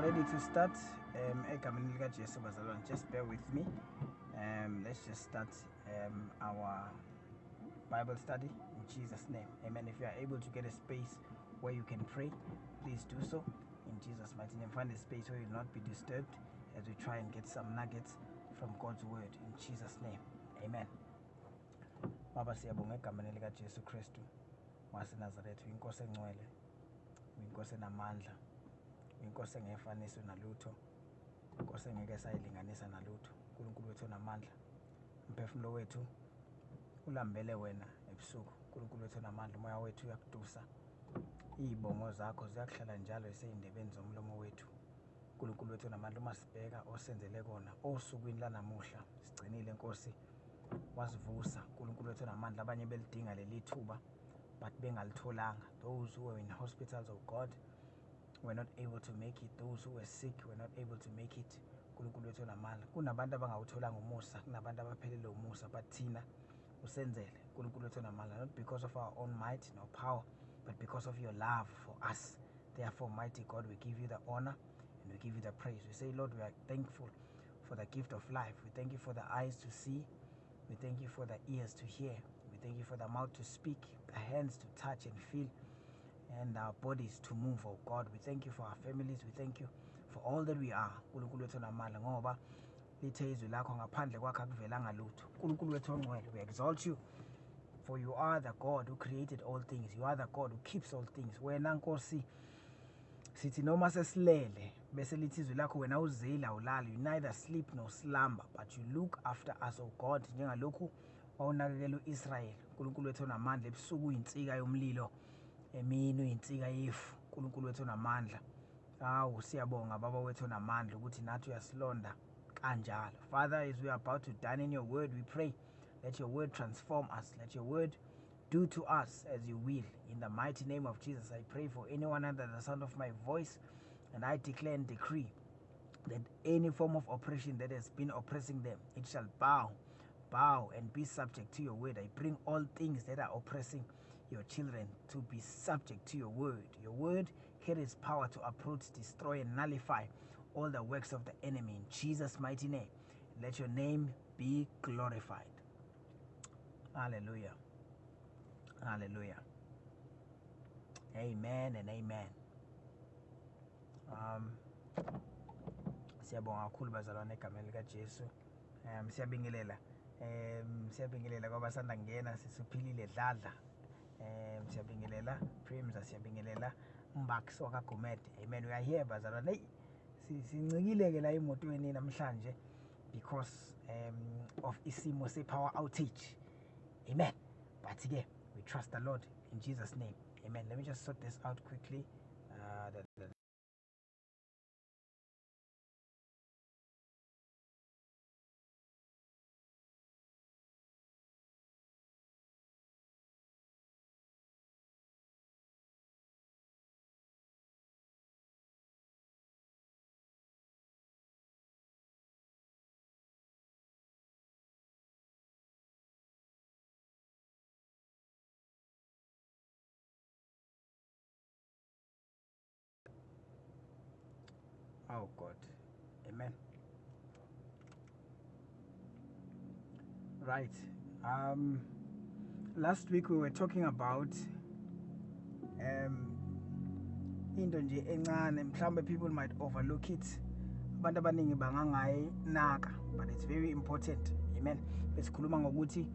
ready to start. Just bear with me. Let's just start our Bible study in Jesus' name. Amen. If you are able to get a space where you can pray, please do so in Jesus' mighty name. Find a space where you will not be disturbed as we try and get some nuggets from God's word in Jesus' name. Amen. Baba siyabonga egameni lika Jesu Kristu waseNazaretha, inkosi engcwele, inkosi enamandla, inkosi engefaniswa nalutho, inkosi engeke sayilinganisa nalutho. uNkulunkulu wethu onamandla, umphefumulo wethu ulambele wena ebusuku. uNkulunkulu wethu onamandla, umoya wethu uyakudusa, izibongo zakho ziyakuhlala njalo eseyindebeni zomlomo wethu. uNkulunkulu wethu onamandla, uma sibheka osenzele kona osukwini lanamuhla, sigcinile Nkosi, wasivusa. uNkulunkulu wethu onamandla, abanye belidinga leli thuba but bengalitholanga. Those who were in hospitals, oh God, were not able to make it. Those who were sick were not able to make it. uNkulunkulu wethu onamandla, kunabantu abangawutholanga umusa, kunabantu abaphelele umusa, but thina usenzele. uNkulunkulu wethu onamandla, not because of our own might nor power, but because of your love for us. Therefore, mighty God, we give you the honor and we give you the praise. We say, Lord, we are thankful for the gift of life. We thank you for the eyes to see. We thank you for the ears to hear. We thank you for the mouth to speak, the hands to touch and feel, and our bodies to move, oh God. We thank you for our families. We thank you for all that we are. uNkulunkulu wethu onamandla, ngoba lithe izwi lakho ngaphandle kwakho akuvelanga lutho. uNkulunkulu wethu ongcwele, we exalt you, for you are the God who created all things. You are the God who keeps all things. Wena Nkosi, sithi noma sesilele bese lithi izwi lakho, wena uzile awulali, you neither sleep nor slumber, but you look after us, oh God, njengalokhu wawunakekela uIsrael. uNkulunkulu wethu onamandla, ebusuku uyinsika yomlilo, emini uyinsika yefu. uNkulunkulu wethu onamandla, siyabonga Baba wethu onamandla ukuthi nathi uyasilonda kanjalo. Father, as we are about to dine in your word, we pray, let your word transform us. Let your word do to us as you will. In the mighty name of Jesus, I pray for anyone under the sound of my voice, and I declare and decree that any form of oppression that has been oppressing them, it shall bow and be subject to your word. I bring all things that are oppressing your children to be subject to your word. Your word carries power to uproot, destroy, and nullify all the works of the enemy. In Jesus' mighty name, let your name be glorified. Hallelujah. Hallelujah. Amen and amen. Siyabonga kakhulu bazalwane egameni lika Jesu. Siyabingelela. Siyabingelela ngoba sanda ngena sisuphilile dladla. Siyabingelela Primza, siyabingelela Mbakso kaGumede. Amen. We are here bazalwane. Sincikile ke la emotweni namhlanje because of isimo se-power outage. Amen. But again, we trust the Lord in Jesus' name. Amen. Let me just sort this out quickly. Oh God. Amen. Right. Last week we were talking about into nje encane, mhlawumbe people might overlook it. Abantu abaningi bangangayinaka, but it's very important. Amen. Besikhuluma ngokuthi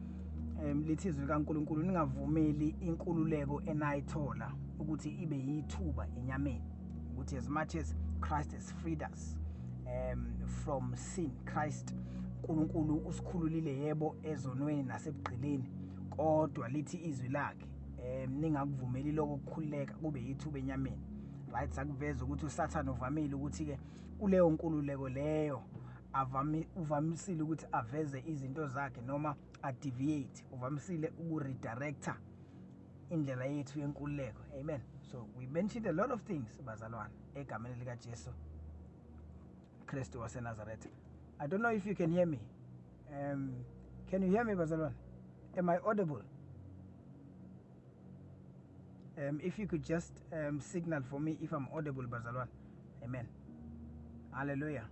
lithi izwi likaNkulunkulu, ningavumeli inkululeko enayithola ukuthi ibe yithuba enyameni. Ukuthi as much as Christ has freed us from sin, Christ uNkulunkulu usikhululile yebo ezonweni nasebugqileni, kodwa lithi izwi lakhe ningakuvumeli lokho ukukhululeka kube yithuba enyameni. Right, sakuveza ukuthi uSathane uvamile ukuthi ke kuleyo nkululeko leyo uvamisile ukuthi aveze izinto zakhe noma adeviate, uvamisile ukuredirector indlela yethu yenkululeko. Amen. So we mentioned a lot of things bazalwane egameni lika Jesu Kristu waseNazaretha. I don't know if you can hear me. Can you hear me bazalwane? Am I audible? If you could just signal for me if I'm audible bazalwane. Amen. Hallelujah.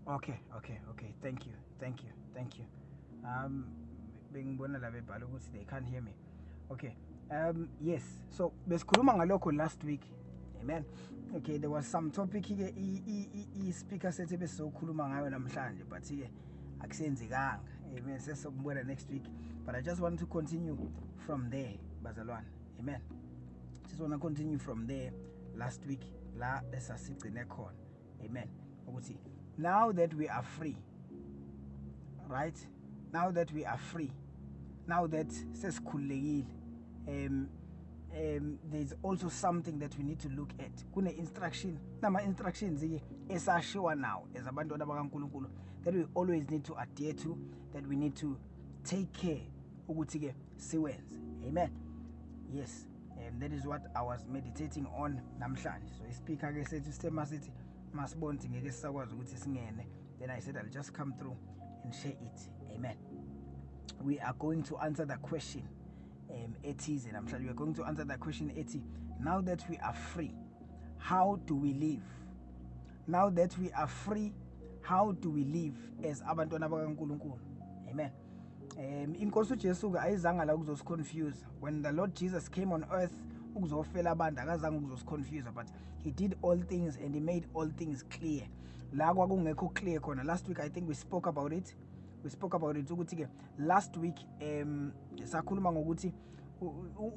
Okay. Thank you. They can't hear me. Okay. Yes. So besikhuluma ngalokho last week. Amen. Okay, there was some topic here speaker sethi besizokhuluma ngayo namhlanje, but ke akusenzekanga. Amen. Sesokubona next week. But I just want to continue from there, bazalwane. Amen. Just want to continue from there. Last week la esasigcine khona. Amen. Ukuthi now that we are free, right? Now that we are free, now that sesikhululekile, there's also something that we need to look at. Kune instruction, nama instructions esashiwa now as abantwana bakaNkulunkulu that we always need to adhere to, that we need to take care ukuthi ke siwenze. Amen. Yes. That is what I was meditating on namhlanje. So ispeaker ke sethu sithi masibonke ngeke sisakwazi ukuthi singene. Then I said I'll just come through and share it. Amen. We are going to answer the question ethi, and I'm sure we are going to answer that question ethi, now that we are free, how do we live? Now that we are free, how do we live as abantwana bakaNkulunkulu? Amen. Inkosi uJesu ke ayizanga la ukuzosiconfuse. When the Lord Jesus came on earth ukuzofela abantu akazange ukuzosiconfuse, but he did all things and he made all things clear. La kwakungekho clear khona. Last week I think we spoke about it. Ukuthi ke last week sakhuluma ngokuthi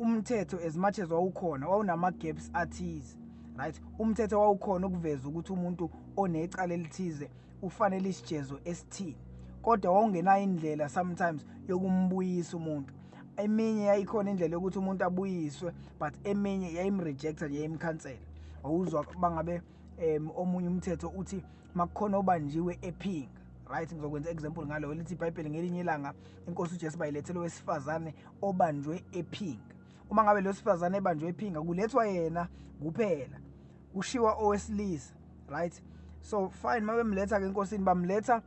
umthetho as much as wawukhona wawunama gaps athize, right? Umthetho wawukhona ukuveza ukuthi umuntu onecala elithize ufanele isijezo esithini, kodwa wawungenayo indlela sometimes yokumbuyisa umuntu. Eminye yayikhona indlela yokuthi umuntu abuyiswe, but eminye yayimrejecta nje yayimcancela. Awuzwa bangabe omunye umthetho uthi makukhona obanjiwe ephinga, right? Ngizokwenza example ngalo lithi iBhayibheli ngelinye ilanga inkosi uJesu bayilethele wesifazane obanjwe ephinga. Uma ngabe lo sifazane ebanjwe ephinga kulethwa yena kuphela, kushiwa owesilisa, right? So fine, mabemletha ke enkosini bamletha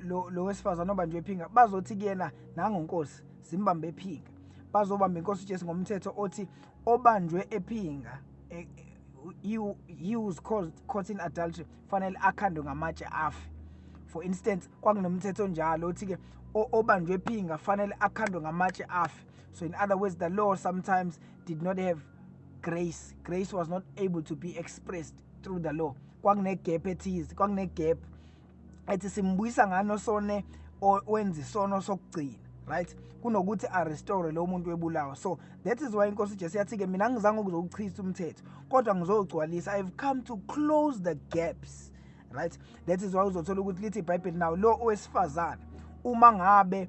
lo wesifazane obanjwe ephinga, bazothi kuyena nangonkosi simbambe ephinga. Bazobamba inkosi uJesu ngomthetho othi obanjwe ephinga, he was caught in adultery fanele akhandwe ngamatshe afe. For instance, kwakunomthetho njalo othi ke obanjwe ephinga fanele akhandwe ngamatshe afe. So in other words, the law sometimes did not have grace. Grace was not able to be expressed through the law. Kwakune gap ethize, kwakune gap ethi simbuyisa ngano sone wenza isono sokugcina, right? Kunokuthi arestore lo muntu webulawa. So that is why inkosi uJesu yathi ke mina ngizange ukuzochitha umthetho, kodwa ngizogcwalisa. I've come to close the gaps, right? That is why uzothola ukuthi lithi iBhayibheli now lo owesifazane uma ngabe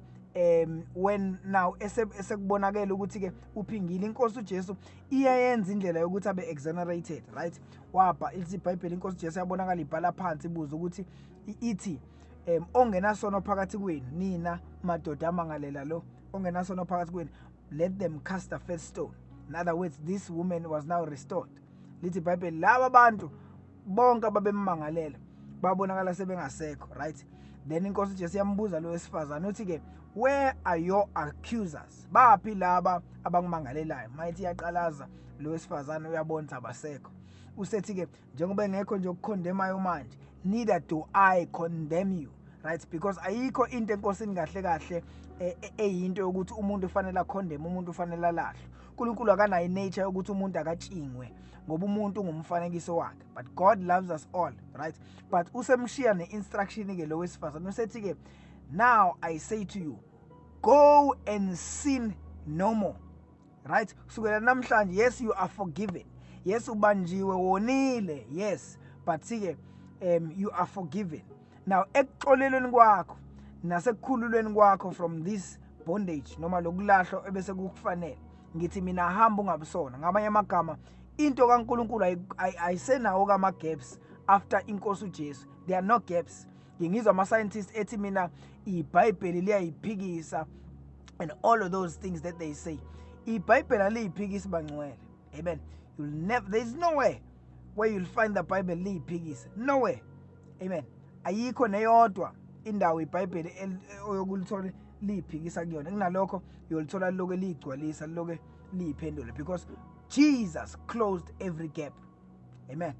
when now esekubonakala ukuthi ke uphingile, inkosi uJesu iyayenza indlela yokuthi abe exonerated, right? Wapha lithi iBhayibheli inkosi uJesu yabonakala ibhala phansi ibuza ukuthi ithi ongenasono phakathi kwenu nina madoda amangalela lo ongenasono phakathi kwenu, let them cast the first stone. In other words, this woman was now restored. Lithi iBhayibheli laba abantu bonke ababemmangalela babonakala sebengasekho, right? Then inkosi uJesu yambuza lo wesifazane uthi ke, where are your accusers? Baphi laba abangimangalelayo? Mayithi yaqalaza lo wesifazane uyabona abasekho. Usethi ke njengoba engekho nje ukukhondemayo manje, neither do I condemn you, right? Because ayikho into enkosini kahle eyinto yokuthi umuntu ufanele akhondeme, umuntu ufanele alahle. uNkulunkulu akanayo nature yokuthi umuntu akatshingwe ngoba umuntu ngumfanekiso wakhe. But God loves us all, right? But usemshiya ne-instruction ke lo wesifazane usethi ke, now I say to you, go and sin no more, right? Kusukela namhlanje, yes, you are forgiven. Yes, ubanjiwe wonile, yes, but ke you are forgiven. Now ekuxolelweni kwakho nasekukhululweni kwakho from this bondage noma lokulahlo ebese kukufanele, ngithi mina hamba ungabusona. Ngamanye amagama into kaNkulunkulu ayisenawo kama gaps after inkosi uJesu. There are no gaps. Ngizwa ama scientists ethi mina iBhayibheli liyayiphikisa and all of those things that they say. iBhayibheli aliyiphikisi bangcwele. Amen. There is nowhere where you'll find the Bible liyiphikisa. Nowhere. Amen. Ayikho neyodwa indawo iBhayibheli oyokulithola liyiphikisa kuyona. Kunalokho uyolithola liloke ligcwalisa liloke liyiphendula, because Jesus closed every gap. Amen.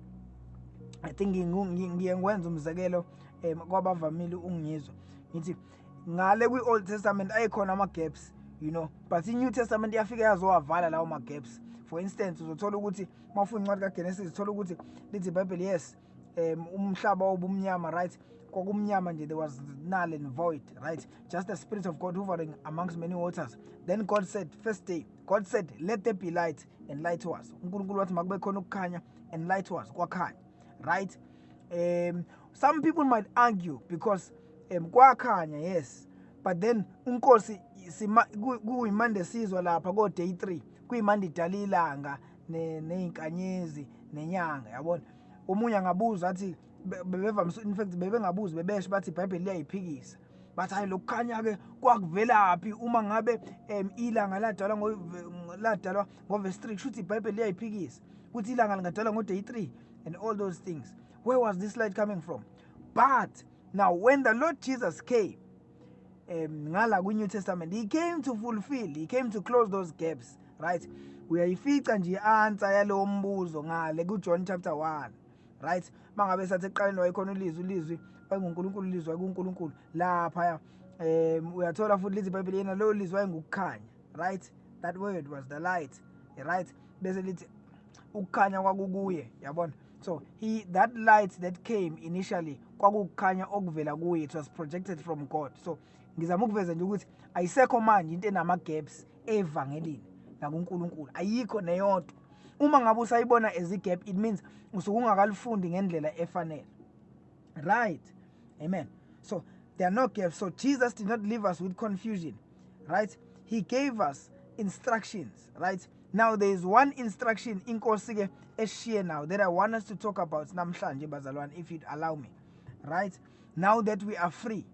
I think ngiyengwenza umzekelo kwabavamile ungizwa ngithi ngale kwi-Old Testament ayikhona ama-gaps, you know, but i-New Testament yafika yazowavala lawo ma-gaps. For instance, uzothola ukuthi mawufuna incwadi kaGenesis uthola ukuthi lithi iBhayibheli, yes, umhlaba wobumnyama, right, kwakumnyama nje, there was null and void, right, just the Spirit of God hovering amongst many waters. Then God said, first day God said, let there be light, and light was. uNkulunkulu wathi makube khona ukukhanya, and light was, kwakhanya, right. Some people might argue because kwakhanya, yes, but then uNkosi kuyimande sizwa lapha ko day 3 kuyimande idala ilanga nezinkanyezi nenyanga, yabona. Omunye angabuza athi bebevamise, in fact bebengabuzi, bebesho bathi iBhayibheli liyayiphikisa, bathi hayi lokukhanya ke kwakuvelaphi uma ngabe ilanga ladalwa ngoverse 3, kushuthi iBhayibheli liyayiphikisa ukuthi ilanga lingadalwa ngo day 3 and all those things. Where was this light coming from? But now when the Lord Jesus came, ngala kwi-New Testament, he came to fulfill, he came to close those gaps, right. Uyayifica nje i-answer yalowo mbuzo ngale kuJohn chapter 1, right. Mangabe sathi eqaleni wayekhona ulizwi wayenguNkulunkulu, ulizwi wayenguNkulunkulu, lapha uyathola futhi lithi iBhayibheli yena lo lizwi wayengukukhanya, right. That word was the light, right. Bese lithi ukukhanya kwakukuye, yabona. So that light that came initially kwakukukhanya okuvela kuye, it was projected from God. So ngizama ukuveza nje ukuthi ayisekho manje into enama-gaps evangelini nakuNkulunkulu, ayikho neyodwa. Uma ngabe usayibona as i-gap, it means usuke ungakalifundi ngendlela efanele, right. Amen. So there are no gaps. So Jesus did not leave us with confusion, right. He gave us instructions, right. Now there is one instruction inkosi ke eshiye now that I want us to talk about namhlanje bazalwane, if you'd allow me, right. Now that we are free,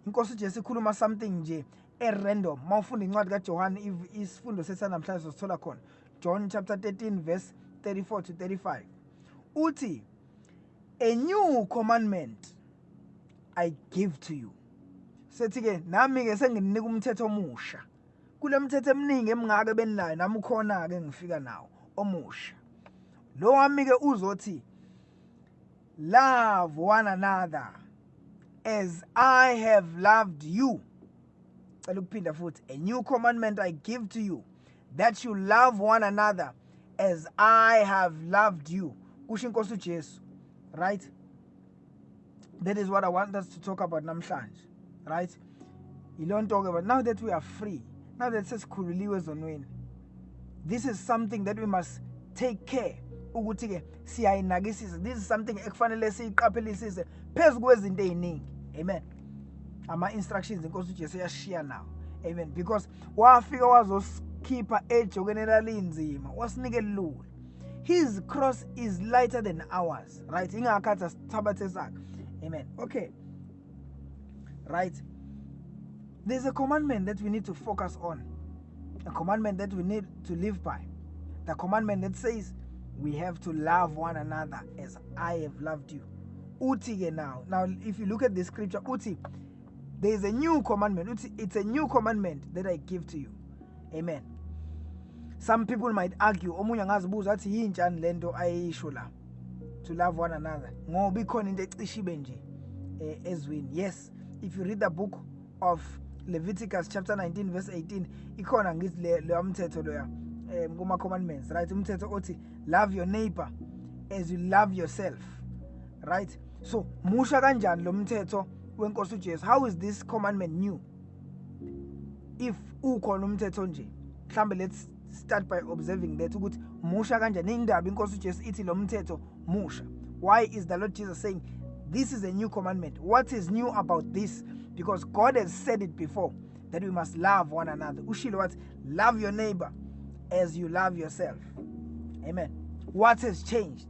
inkosi Jesu ikhuluma something nje random. Mawufunda incwadi kaJohane isifundo sesanamhlanje sithola khona John chapter 13 verse 34 to 35. Uthi, a new commandment I give to you. Sethi ke nami ke senginika umthetho omusha. Kule mthetho eminingi emingaka beninayo nami ukhona ke ngifika nawo omusha. Lo wami ke uzothi, love one another as I have loved you. Cela ukuphinda futhi, a new commandment I give to you, that you love one another as I have loved you. Kusho inkosi uJesu, right. That is what I want us to talk about namhlanje, right. You don't talk about now that we are free, now that sesikhululiwe ezonweni. This is something that we must take care ukuthi ke siyayinakisisa. This is something ekufanele siyiqaphelisise phezu kwezinto eziningi. Amen. Ama-instructions inkosi uJesu yashiya nawo. Amen. Because wafika wazokhipha ejokeni lalinzima wasinike lula. His cross is lighter than ours, right. Ingakhathi sithabathe sakhe. Amen. Okay, right. There's a commandment that we need to focus on, a commandment that we need to live by, the commandment that says we have to love one another as I have loved you. Uti now if you look at the scripture, Uti, there is a new commandment. Uti, it's a new commandment that I give to you. Amen. Some people might argue, omunye angazibuza athi yinjani lento ayisho la, to love one another, ngoba ikhona into ecishibe nje ezweni. Yes, if you read the book of Leviticus chapter 19 verse 18, ikhona ngithi le mthetho loya kuma commandments, right. Umthetho othi love your neighbor as you love yourself, right. So musha kanjani lo mthetho wenkosi uJesu? How is this commandment new if ukhona umthetho nje? Mhlambe let's start by observing that ukuthi musha kanjani indaba inkosi uJesu ithi lo mthetho musha. Why is the Lord Jesus saying this is a new commandment? What is new about this? Because God has said it before that we must love one another. Ushilo what? Love your neighbor as you love yourself. Amen. What has changed?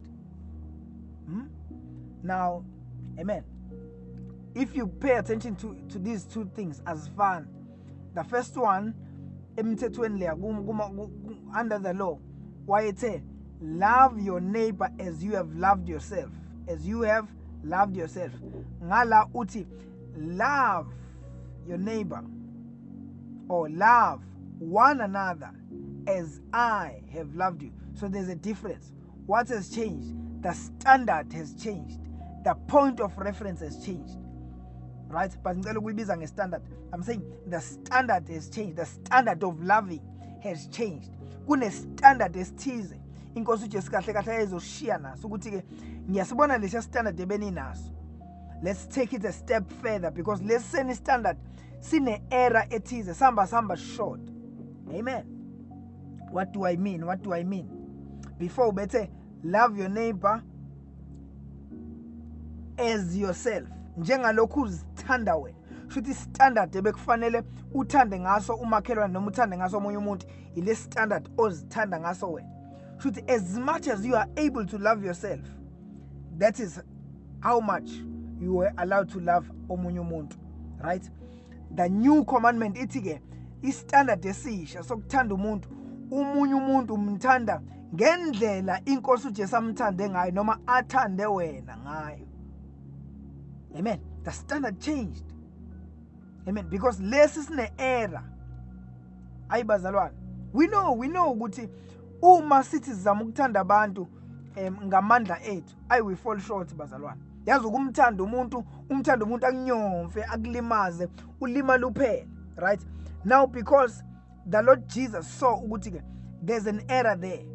Now, amen. If you pay attention to these two things as fun, the first one, under the law, why it said, love your neighbor as you have loved yourself. As you have loved yourself. Ngala uti, love your neighbor, or love one another as I have loved you. So there's a difference. What has changed? The standard has changed. The point of reference has changed. Right? But standard. I'm saying the standard has changed. The standard of loving has changed. Kune standard esithize inkosi uJesu kahle kahle ayezoshiya naso ukuthi ke ngiyasibona lesi standard ebeninaso. Let's take it a step further, because leseni standard sine error ethize samba short. Amen. What do I mean? What do I mean? Before better love your neighbor as yourself. Njengalokhu uzithanda wena. Shuthi standard ebekufanele uthande ngaso umakhelwane noma uthande ngaso omunye umuntu ile standard ozithanda ngaso wena. Shuthi as much as you are able to love yourself, that is how much you were allowed to love omunye umuntu. Right? The new commandment ithi ke istandard esisha sokuthanda umuntu, umunye umuntu umthanda ngendlela inkosi uJesu amthande ngayo noma athande wena ngayo. Amen. The standard changed. Amen. Because less is ne error. Ayi bazalwane. We know ukuthi uma sithi sizama ukuthanda abantu ngamandla ethu, we fall short bazalwane. Yazi ukumthanda umuntu akunyomfe, akulimaze, ulima luphela, right? Now because the Lord Jesus saw ukuthi there's an error there.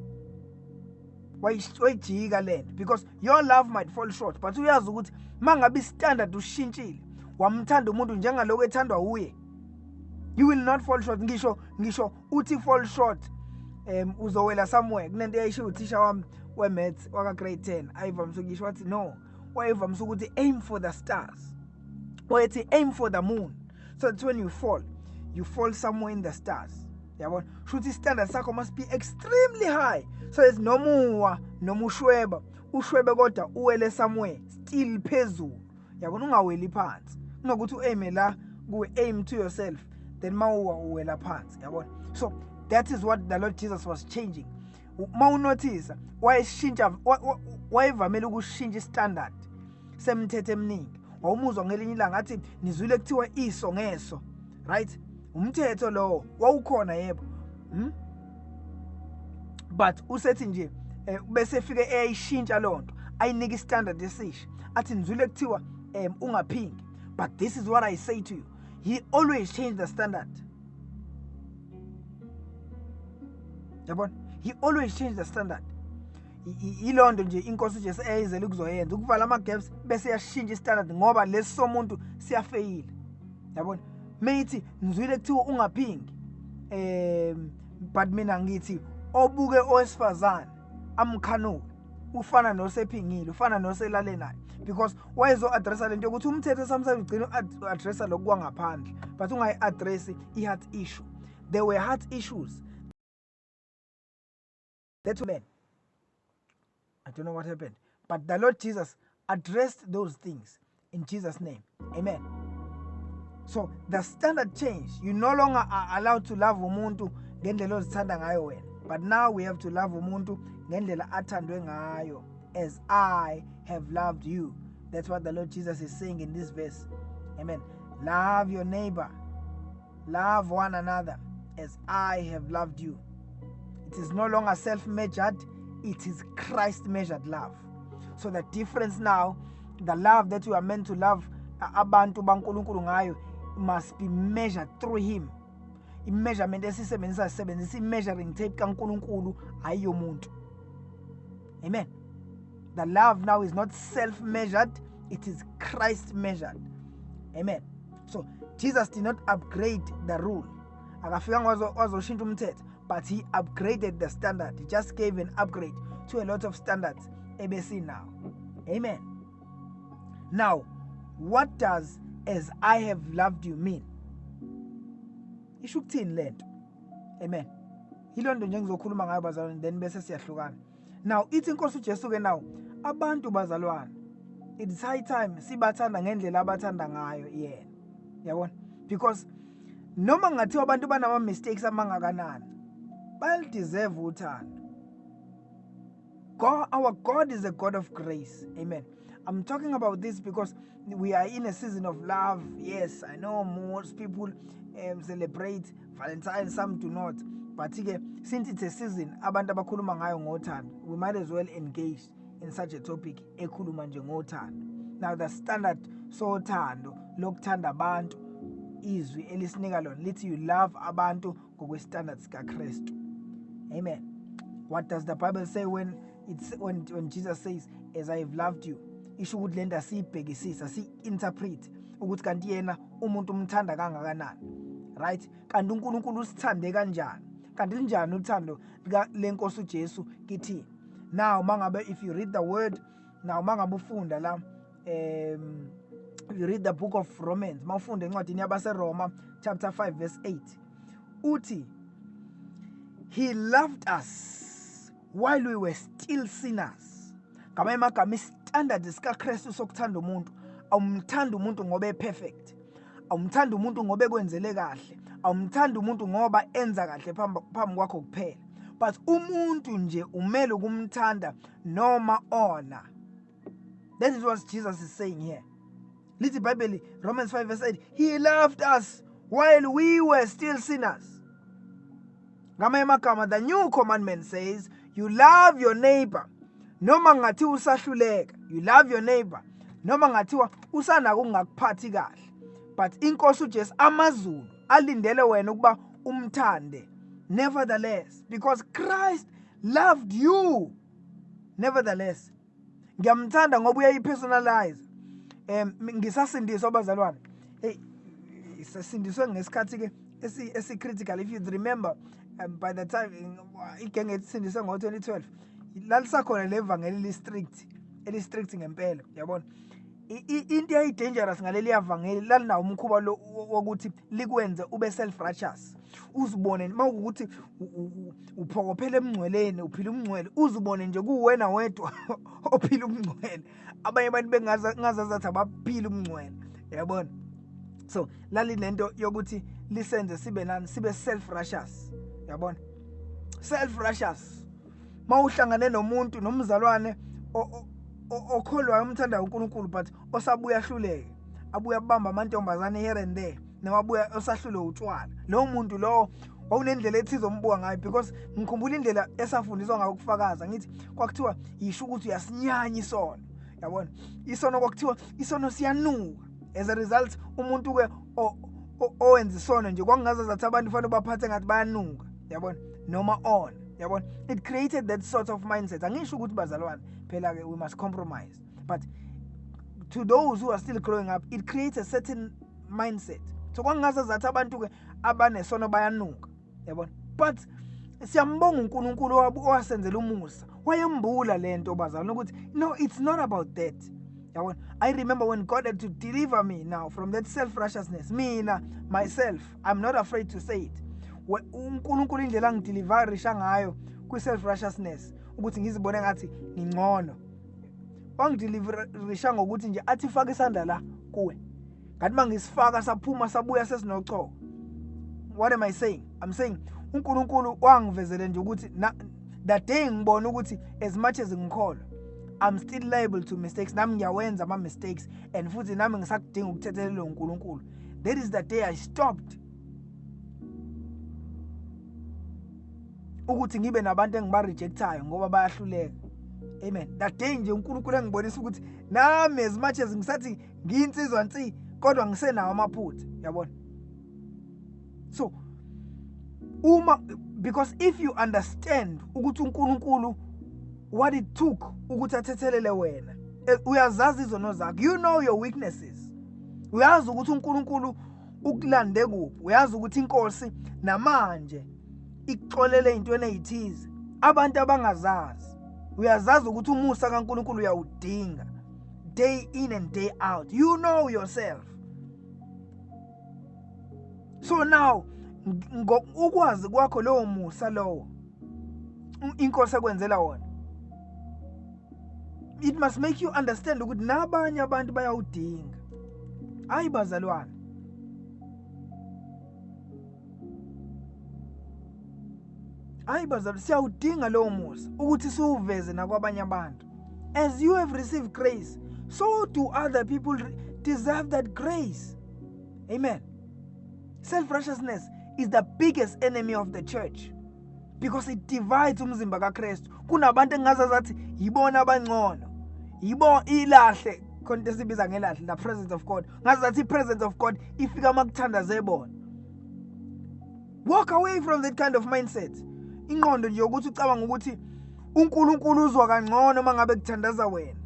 Wayijika lento, because your love might fall short, but uyazi ukuthi mangabe standard ushintshile, wamthanda umuntu njengaloko ethandwa uye, you will not fall short. Ngisho uthi fall short uzowela somewhere. Kunento eyayisho uthisha wami we-maths waka grade 10 ayivamisa ngisho wathi no, wayevamisa ukuthi aim for the stars, wayethi aim for the moon, so that when you fall somewhere in the stars. Yabona, shuthi standard sakho must be extremely high, so it's noma ushwebe kodwa uwele somewhere still phezulu. Yabona, ungaweli phansi, kunokuthi uaim la kuwe, aim to yourself, then uwela phansi. Yabona, so that is what the Lord Jesus was changing. Mawunotice wayevamele ukushintsha standard semthetho eminingi. Wawumuzwa ngelinye ilanga athi nizwile kuthiwa iso ngeso, right? Umthetho lo wawukhona yebo, but usethi nje bese fike eyishintsha lonto, ayinika istandard esisha, athi nizwile kuthiwa ungaphingi. But this is what I say to you, he always changed the standard. Yabona, he always changed the standard. Ilonto nje inkosi uJesu eyizela ukuzoyenza ukuvala ama gaps bese yashintsha istandard ngoba lesomuntu siyafeyila. Yabona, meyithi nizwile kuthiwa ungaphingi, but mina ngithi obuke owesifazane amkhanuke ufana nosephingile, ufana noselale naye, because wayezo addressa lento ukuthi umthetho sometimes ugcina addressa lokhu kwangaphandle, but ungayi address i-heart issue. There were heart issues. That man, I don't know what happened, but the Lord Jesus addressed those things in Jesus' name. Amen. So the standard changed. You no longer are allowed to love umuntu ngendlela ozithanda ngayo wena, but now we have to love umuntu ngendlela athandwe ngayo, as I have loved you. That's what the Lord Jesus is saying in this verse. Amen. Love your neighbor, love one another as I have loved you. It is no longer self-measured, it is Christ-measured love. So the difference now, the love that you are meant to love abantu bankulunkulu ngayo must be measured through him. I-measurement esisebenzisa i-measuring tape kankulunkulu hayi yomuntu. Amen. The love now is not self-measured, it is Christ-measured. Amen. So Jesus did not upgrade the rule. Akafikanga wazoshintsha umthetho, but he upgraded the standard. He just gave an upgrade to a lot of standards ebesi now. Amen. Now, what does as I have loved you mean? Isho ukuthini lento? Amen. Yilonto nje ngizokhuluma ngayo bazalwane, then bese siyahlukana. Now, ithi inkosi uJesu ke now, abantu bazalwane, it's high time sibathanda ngendlela abathanda ngayo yena. Yabona? Because noma ngathiwa abantu banama mistakes amangakanani, bayal deserve uthando. God, our God is a God of grace. Amen. I'm talking about this because we are in a season of love. Yes, I know most people celebrate Valentine's, some do not. But since it's a season, abantu abakhuluma ngayo ngothando, we might as well engage in such a topic, ekhuluma nje ngothando. Now the standard sothando lokuthanda abantu izwi elisinika lona lithi you love abantu ngokwestandard kaKristu. Amen. What does the Bible say when Jesus says, as I have loved you? Isho ukuthi lento asiyibhekisisa, si-interpret ukuthi kanti yena umuntu umthanda kangakanani. Right? Kanti uNkulunkulu usithande kanjani? Kanti linjani uthando lenkosi uJesu kithi? Now mangabe if you read the word, now mangabe ufunda la you read the book of Romans, mawufunda encwadini yabaseRoma chapter 5 verse 8. Uthi he loved us while we were still sinners. Ngamanye amagama istandard sikaKristu sokuthanda umuntu, awumthanda umuntu ngoba perfect. Awumthanda umuntu ngoba ekwenzele kahle. Awumthanda umuntu ngoba enza kahle phambi kwakho kuphela. But umuntu nje umele ukumthanda noma ona. That is what Jesus is saying here. Lithi Bible, Romans 5 verse 8, he loved us while we were still sinners. Ngamanye amagama, the new commandment says, you love your neighbor. Noma ngathi usahluleka, you love your neighbor. Noma ngathiwa usanako ungakuphathi kahle. But inkosi uJesu amazulu alindele wena ukuba umthande. Nevertheless, because Christ loved you. Nevertheless, ngiyamthanda ngoba uyayipersonalize. Ngisasindiswa abazalwane. Sasindiswe ngesikhathi ke esi-critical. If you remember, by the time igenge elisindiswe ngo-2012, lalisakhona levangeli eli-strict ngempela, yabona. Into eyayi-dangerous ngaleli yavangeli lalinawo umkhuba wokuthi likwenze ube self-righteous. Uzibone mawukuthi uphokophele emngcweleni, uphila umngcwele, uzibone nje kuwena wedwa ophila umngcwele. Abanye abantu bengazazathi abaphila umngcwele, yabona. So lalinento yokuthi lisenze sibe self-righteous, yabona. Self-righteous. Mawuhlangane nomuntu nomzalwane okholwayo umthanda uNkulunkulu but osabuya hluleke, abuya bamba amantombazane here and there, nemabuya osahlule utshwala. Lo muntu lo wawunendlela ethizo ombuka ngayo, because ngikhumbula indlela esafundiswa ngayo ukufakaza. Ngithi kwakuthiwa yisho ukuthi uyasinyanya isono, yabona. Isono kwakuthiwa isono siyanuka. As a result umuntu ke owenza isono nje kwangazazathi abantu fanele baphathe ngathi bayanuka, yabona, noma on, yabona. It created that sort of mindset. Angisho ukuthi bazalwane phela ke we must compromise, but to those who are still growing up, it creates a certain mindset. So kwangazazathi abantu ke abanesono bayanuka, yabona. But siyambonga uNkulunkulu owasenzela umusa, wayembula lento bazalwane ukuthi no, it's not about that. I remember when God had to deliver me now from that self-righteousness. Myself, I'm not afraid to say it. uNkulunkulu indlela angideliverisha ngayo kwi-self-righteousness ukuthi ngizibone ngathi ngingcono. Wangideliverisha ngokuthi nje athi faka isandla la kuwe. Ngathi mangisifaka saphuma sabuya sesinochoko. What am I saying? I'm saying uNkulunkulu wangivezele nje ukuthi the day ngibona ukuthi as much as ngikholwa, I'm still liable to mistakes. Nami ngiyawenza ama mistakes and futhi nami ngisakudinga ukuthethelelwa uNkulunkulu. That is the day I stopped ukuthi ngibe nabantu engiba rejectayo ngoba bayahluleka. Amen. That day nje uNkulunkulu engibonisa ukuthi nami as much as ngisathi ngiyinsizwa nsi kodwa ngisenawo amaphutha, yabona. So because if you understand ukuthi uNkulunkulu what it took ukuthi athethelele wena, uyazazi izono zakho, you know your weaknesses. Uyazi ukuthi uNkulunkulu ukulande kuphi, uyazi ukuthi inkosi namanje ikuxolele intweni ezithize abantu abangazazi. Uyazazi ukuthi umusa kaNkulunkulu uyawudinga day in and day out. You know yourself. So now ukwazi kwakho lowo musa lowo inkosi ekwenzela wona, it must make you understand ukuthi nabanye abantu bayawudinga. Hayi bazalwane, siyawudinga lowo musa ukuthi siwuveze nakwabanye abantu. As you have received grace, so do other people deserve that grace. Amen. Self-righteousness is the biggest enemy of the church because it divides umzimba kaKristu. Kunabantu engazazathi yibona abangcono, yibo ilahle konke sibiza ngelahle, the presence of God. Ngazathi presence of God ifika makuthandaze bona. Walk away from that kind of mindset. Ingqondo nje ukuthi ucabanga ukuthi uNkulunkulu uzwa kangcono mangabe kuthandaza wena,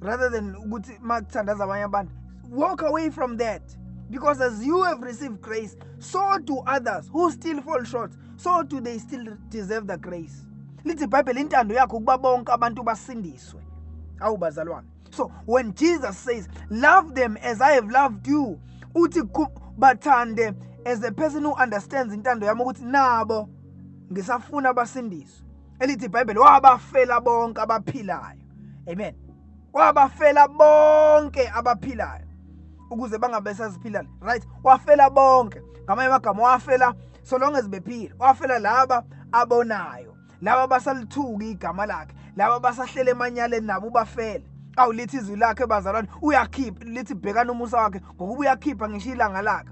rather than ukuthi makuthandaza abanye abantu. Walk away from that, because as you have received grace, so do others who still fall short, so do they still deserve the grace. Lithi iBhayibheli intando yakho ukuba bonke abantu basindiswe. Awu bazalwane. So when Jesus says, love them as I have loved you, uthi bathande as a person who understands intando yami ukuthi nabo ngisafuna abasindiswe. Elithi iBhayibheli wabafela bonke abaphilayo. Amen. Wabafela bonke abaphilayo ukuze bangabe saziphilayo. Right? Wafela bonke. Ngamanye amagama wafela so long as bephila. Wafela laba abonayo, laba basalithuka igama lakhe, laba basahlele emanyaleni nabo ubafele. Awu lithi izwi lakhe bazalwane uyakhipha, lithi bhekana umusa wakhe ngokuba uyakhipha ngisho ilanga lakhe,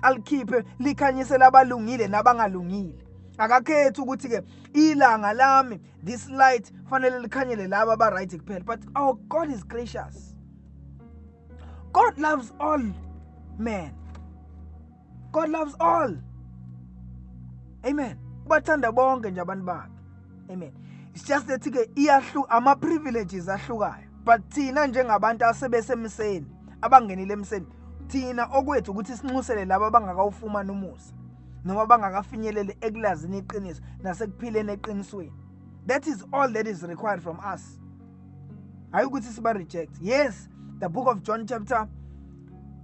alikhiphe likhanyisela abalungile nabangalungile. Akakhethi ukuthi ke ilanga lami, this light fanele likhanyele laba aba right kuphela. But our God is gracious. God loves all men. God loves all. Amen. Ubathanda bonke nje abantu bakhe. Amen. It's just that ke ama privileges ahlukayo. But thina njengabantu asebesemseni, abangenile emseni, thina okwethu ukuthi sinxusele laba abangakawufumana umusa, noma bangakafinyelele ekulazini iqiniso nasekuphileni eqinisweni. That is all that is required from us. Hayi ukuthi siba reject. Yes, the book of John chapter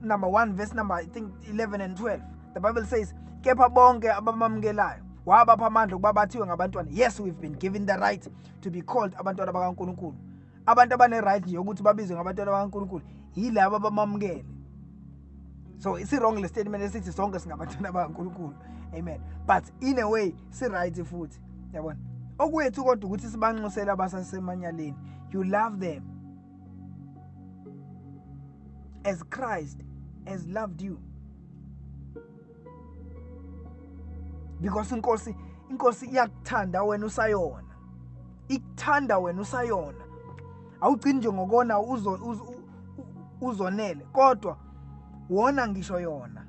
number 1 verse number I think 11 and 12. The Bible says, kepha bonke abamamukelayo wabapha amandla ukuba bathiwe ngabantwana. Yes, we've been given the right to be called abantwana bakaNkulunkulu. Abantu abane right nje ukuthi babizwe ngabantwana bakaNkulunkulu yilabo abamamukele. So it's a wrong statement esithi sonke singabantwana bakaNkulunkulu. Amen. But in a way si right futhi. Yabona. Okwethu kodwa ukuthi sibanxusela abasasemanyaleni. You love them as Christ has loved you. Because inkosi iyakuthanda wena usayona. Ikuthanda wena usayona. Awugcini nje ngokona uzonele kodwa wona ngisho yona.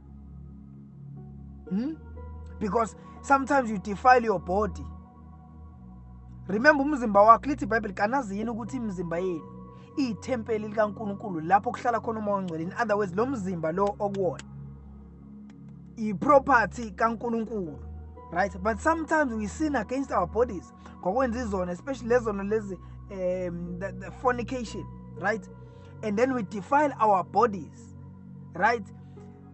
Because sometimes you defile your body. Remember umzimba wakho, lithi iBhayibheli kanazi yini ukuthi imizimba yenu iyithempeli likaNkulunkulu lapho kuhlala khona umoya ongcwele. In other words, lo mzimba lo okuwona i-property kaNkulunkulu. Right? But sometimes we sin against our bodies. Ngokwenza izono, especially lezono lezi the fornication, right? And then we defile our bodies, right?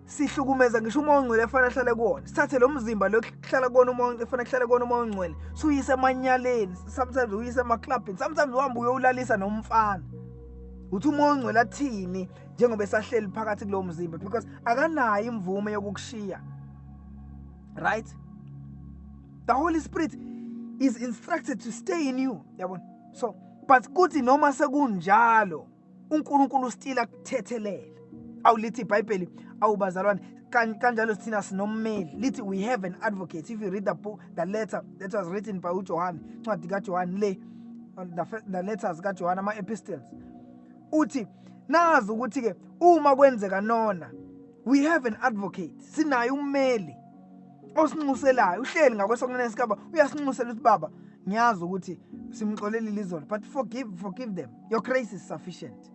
Sihlukumeza ngisho umoya ongcwele efana hlale kuwona. Sithathe lo mzimba lo kuhlala kuwona umoya efana kuhlale kuwona umoya ongcwele. So uyise emanyaleni, sometimes uyise emaclubini, sometimes uhamba uyowulalisa nomfana. Uthi umoya ongcwele athini njengoba esahleli phakathi kulo mzimba, because akanayo imvume yokukushiya. Right? The Holy Spirit is instructed to stay in you. Yabona? So, but kuthi noma sekunjalo, uNkulunkulu still akuthethelele. Awulithi iBhayibheli, awubazalwane, kanjalo sithina sinommeli. Lithi we have an advocate. If you read the book, the letter that was written by uJohn, incwadi kaJohn le, the letters kaJohn, ama epistles. Uthi nazi ukuthi ke uma kwenzeka nona, we have an advocate. Sinayo ummeli osinxuselayo, uhleli ngakwesokunene esikaba, uyasinxusela ukuthi baba, ngiyazi ukuthi simxolelile izolo, but forgive them. Your grace is sufficient.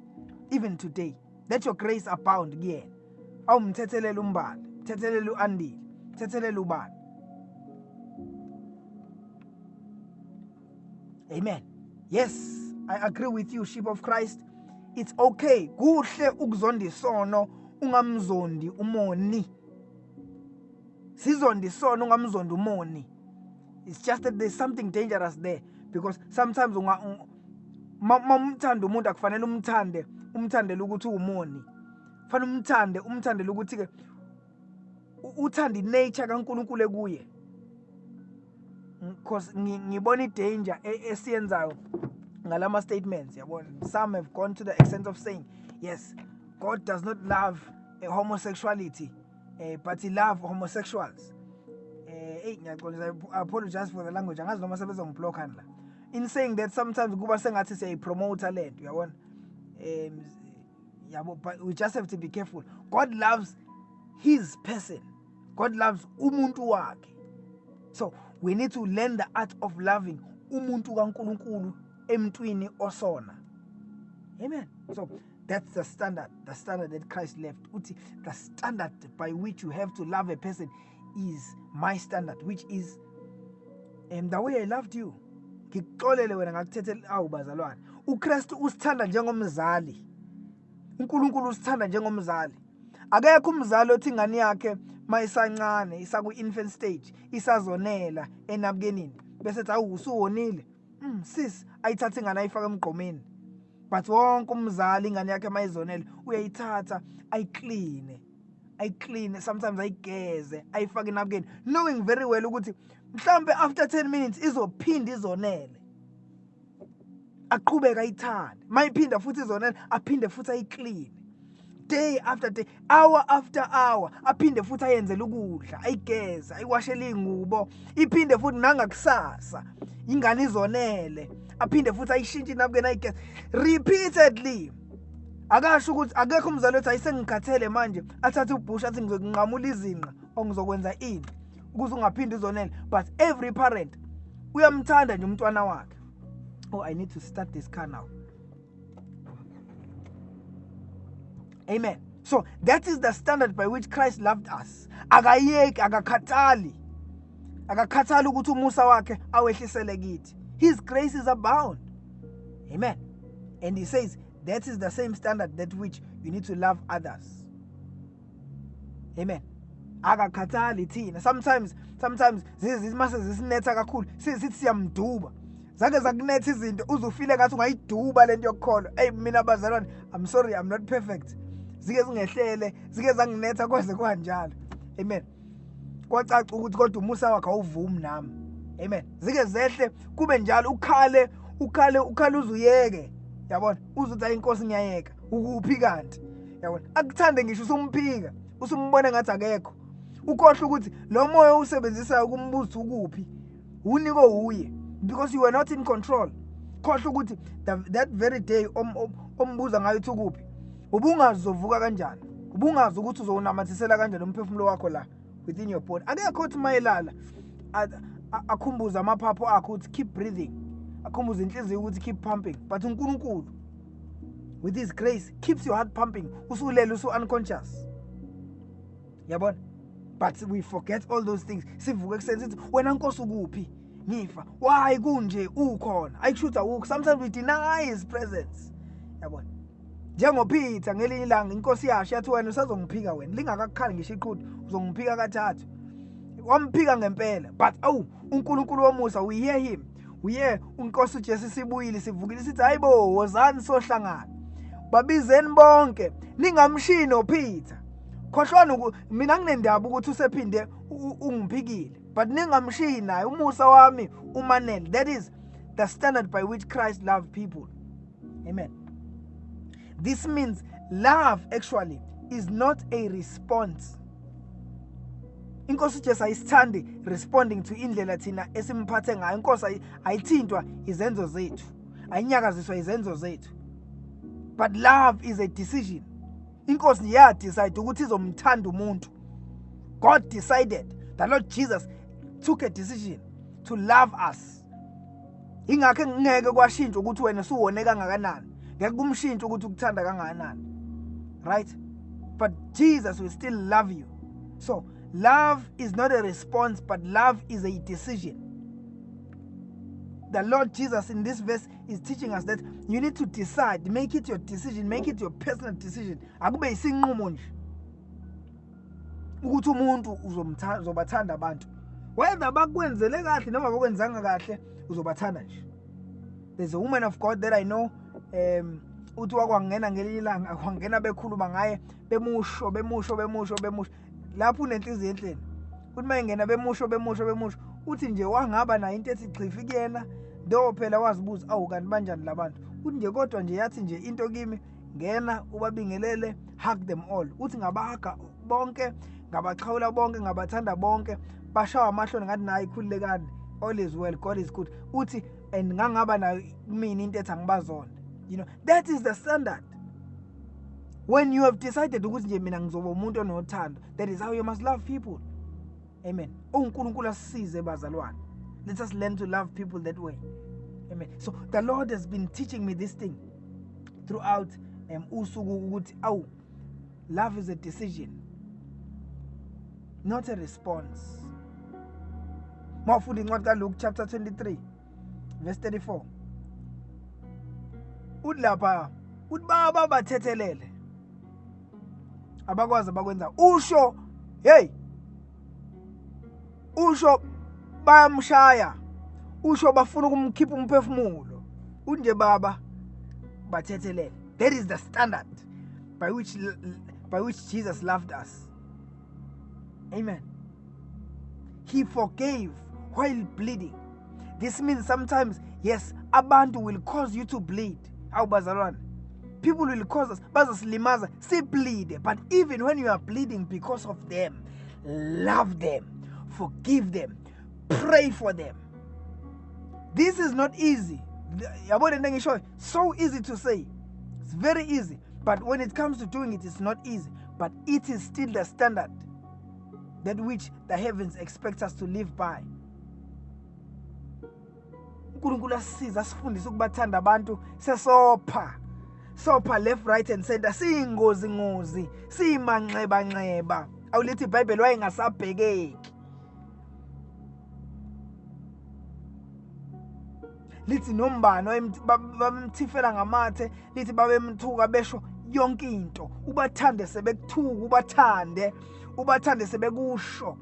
Even today, let your grace abound again. Awumthethelela umbali, thethelela uandile, thethelela ubani. Amen. Yes, I agree with you, sheep of Christ. It's okay. Kuhle ukuzonda isono ungamzondi umoni. Sizondi isono ungamzondi umoni. It's just that there's something dangerous there, because sometimes umthanda umuntu akufanele umthandele ukuthi umoni. Fanele umthandele ukuthi ke uthanda nature kaNkulunkulu kuye. Because ngibona idanger esiyenzayo ngalama statements. Some have gone to the extent of saying, yes, God does not love homosexuality, but he loves homosexuals. I apologize for the language. In saying that, sometimes kuba sengathi say promoter land, but we just have to be careful. God loves his person. God loves umuntu wakhe. So we need to learn the art of loving umuntu kaNkulunkulu emntwini osona. Amen. So that's the standard that Christ left. The standard by which you have to love a person is my standard, which is the way I loved you. Ngixolele wena ngakuthethela awubazalwane. uKristu usithanda njengomzali. uNkulunkulu usithanda njengomzali. Akekho umzali othi ingane yakhe mayisancane isaku infant stage isazonela enabukenini bese ethi awu usuwonile. Sis ayithatha ingane ayifaka emgqomeni. But wonke umzali ingane yakhe mayizonela uyayithatha ayiclean, sometimes ayigeze ayifake enabukeni, knowing very well ukuthi mhlambe after 10 minutes izophinda izonele. Aqhubeka ayithande, mayiphinda futhi izonele aphinde futhi ayiclean. Day after day, hour after hour, aphinde futhi ayenzele ukudla, ayigeza, ayiwashele ingubo, iphinde futhi nangakusasa ingane izonele, aphinde futhi ayishintshe inabukeni ayigeza repeatedly. Akasho ukuthi akekho umzali othi ayisengikhathele manje athathe ubhusha athi ngizokunqamula izinqa ongizokwenza ini ukuze ungaphindi izonele. But every parent uyamthanda nje umntwana wakhe. Oh, I need to start this car now. Amen. So that is the standard by which Christ loved us. Akayeki, akakhathali ukuthi umusa wakhe awehlisele kithi. His grace is abound. Amen. And he says that is the same standard that which you need to love others. Amen. Akakhathali thina. Sometimes zimase zisinetha kakhulu sithi siyamduba. Zake zakunetha izinto uzufile ngathi ungayiduba lento yokukholwa. Hey mina bazalwane, I'm sorry, I'm not perfect. Zike zingehlele, zike zanginetha kwaze kwanjalo. Amen. Kwacaca ukuthi kodwa umusa wakhe awuvumi nami. Amen. Zike zehle kube njalo ukhale uzuyeke. Yabona? Uzuthi inkosi ngiyayeka. Ukuphi kanti? Yabona? Akuthande ngisho usumphika, usumbone ngathi akekho. Ukhohle ukuthi lo moya usebenzisayo kumbuza ukuphi. Uniko uye because you were not in control. Khohle ukuthi that very day ombuza ngayo uthi ukuphi. Ubungazovuka kanjani? Ubungazi ukuthi uzonamathisela kanjani umphefumulo wakho la within your body. Akekho uthi mayelala akhumbuza amaphaphu akho ukuthi keep breathing. Akhumbuza inhliziyo ukuthi keep pumping. But uNkulunkulu with his grace keeps your heart pumping. Usulele unconscious. Yabona? But we forget all those things. Sivuka ekuseni sithi wena Nkosi ukuphi? Ngifa. Why kunje ukhona? Ayishutha ukho. Sometimes we deny his presence. Yabona? NjengoPeter ngelinye ilanga inkosi yasho yathi wena usazongiphika wena. Lingakakhali ngisho iqhudu uzongiphika kathathu. Wamphika ngempela. But uNkulunkulu womusa, we hear him. We hear uNkosi uJesu sibuyile sivukile sithi hayibo wozani sohlangana. Babizeni bonke ningamshini uPeter. Khohlwana mina nginendaba ukuthi usephinde ungiphikile. But ningamshiyi naye umusa wami umanele. That is the standard by which Christ loved people. Amen. This means love actually is not a response. Inkosi uJesu ayisithandi responding to indlela thina esimphathe ngayo. Inkosi ayithintwa izenzo zethu, ayinyakaziswa izenzo zethu. But love is a decision. Inkosi decide ukuthi izomthanda umuntu. God decided. The Lord Jesus took a decision to love us. Ingakho ngeke kwashintsha ukuthi wena usuwone kangakanani. Ngeke kumshintshe ukuthi ukuthanda kangakanani. Right? But Jesus will still love you. So, love is not a response, but love is a decision. The Lord Jesus in this verse is teaching us that you need to decide, make it your decision, make it your personal decision. Akube isinqumo nje ukuthi umuntu uzobathanda abantu. Whether bakwenzele kahle noma bakwenzanga kahle uzobathanda nje. There's a woman of God that I know uthi wakwangena ngelinye ilanga akwangena bekhuluma ngaye bemusho lapho unenhliziyo enhleni. Uthi mayengena bemusho uthi nje wangaba nayo into ethi chifi kuyena do phela wazibuza awu kanti banjani labantu uthi nje kodwa nje yathi nje into kimi ngena ubabingelele hug them all uthi ngabahaga bonke ngabaqhawula bonke ngabathanda bonke bashawa amahloni ngathi nayi khululekani all is well God is good uthi and ngangaba na mina into ethi angibazona that is the standard. When you have decided ukuthi nje mina ngizoba umuntu onothando, that is how you must love people. Amen. uNkulunkulu asisize bazalwane. Let us learn to love people that way. Amen. So the Lord has been teaching me this thing throughout usuku ukuthi awu love is a decision, not a response. Mawufunda incwadi kaLuke chapter 23 verse 34. Uthi lapha uthi baba bathethelele abakwazi abakwenza usho bayamshaya usho bafuna ukumkhipha umphefumulo unje baba bathethelele. That is the standard by which Jesus loved us. Amen. He forgave while bleeding. This means sometimes, yes, abantu will cause you to bleed. How bazalwane? People will cause us, bazasilimaza, say bleed. But even when you are bleeding because of them, love them, forgive them, pray for them. This is not easy. So easy to say. It's very easy. But when it comes to doing it, it's not easy. But it is still the standard that which the heavens expect us to live by. uNkulunkulu asisiza asifundise ukubathanda abantu sesopha left right and center siyingozi siyimanxeba awulithi iBhayibheli wayengasabhekeki lithi nombani bamthifela ngamathe lithi babemthuka besho yonke into ubathande sebekuthuka ubathande sebekusho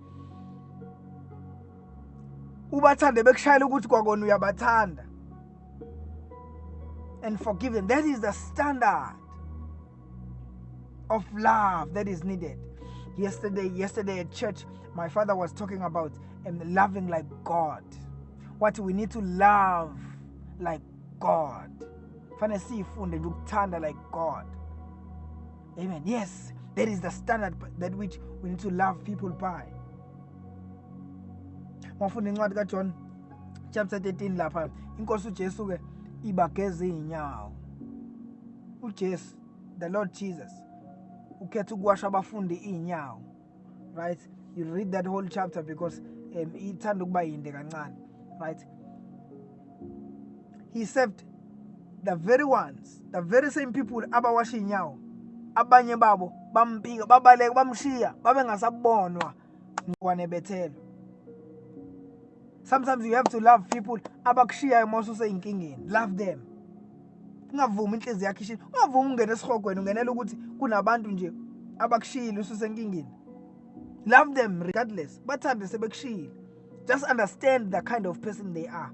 ubathande bekushayela ukuthi kwakona uyabathanda and forgive them. That is the standard of love that is needed. Yesterday at church, my father was talking about loving like God. What we need to love like God. Fanele sifunde ukuthanda like God. Amen. Yes, that is the standard that which we need to love people by. Mafunda incwadi kaJohn chapter 13 lapha inkosi uJesu ke ibageze inyawo. uJesu, the Lord Jesus, ukhetha ukuwasha abafundi inyawo. Right? You read that whole chapter because ithanda ukuba yinde kancane. Right? He served the very same people abawasha inyawo. Abanye babo bampika babaleka bamshiya babe ngasabonwa ngwanebethelo. Sometimes you have to love people abakushiyayo mase useyinkingeni. Love them. Ungavumi inhliziyo yakho ishini. Ungavumi ungene esihogweni ungenela ukuthi kunabantu nje abakushiyile ususenkingeni. Love them regardless. Bathande sebekushiyile. Just understand the kind of person they are.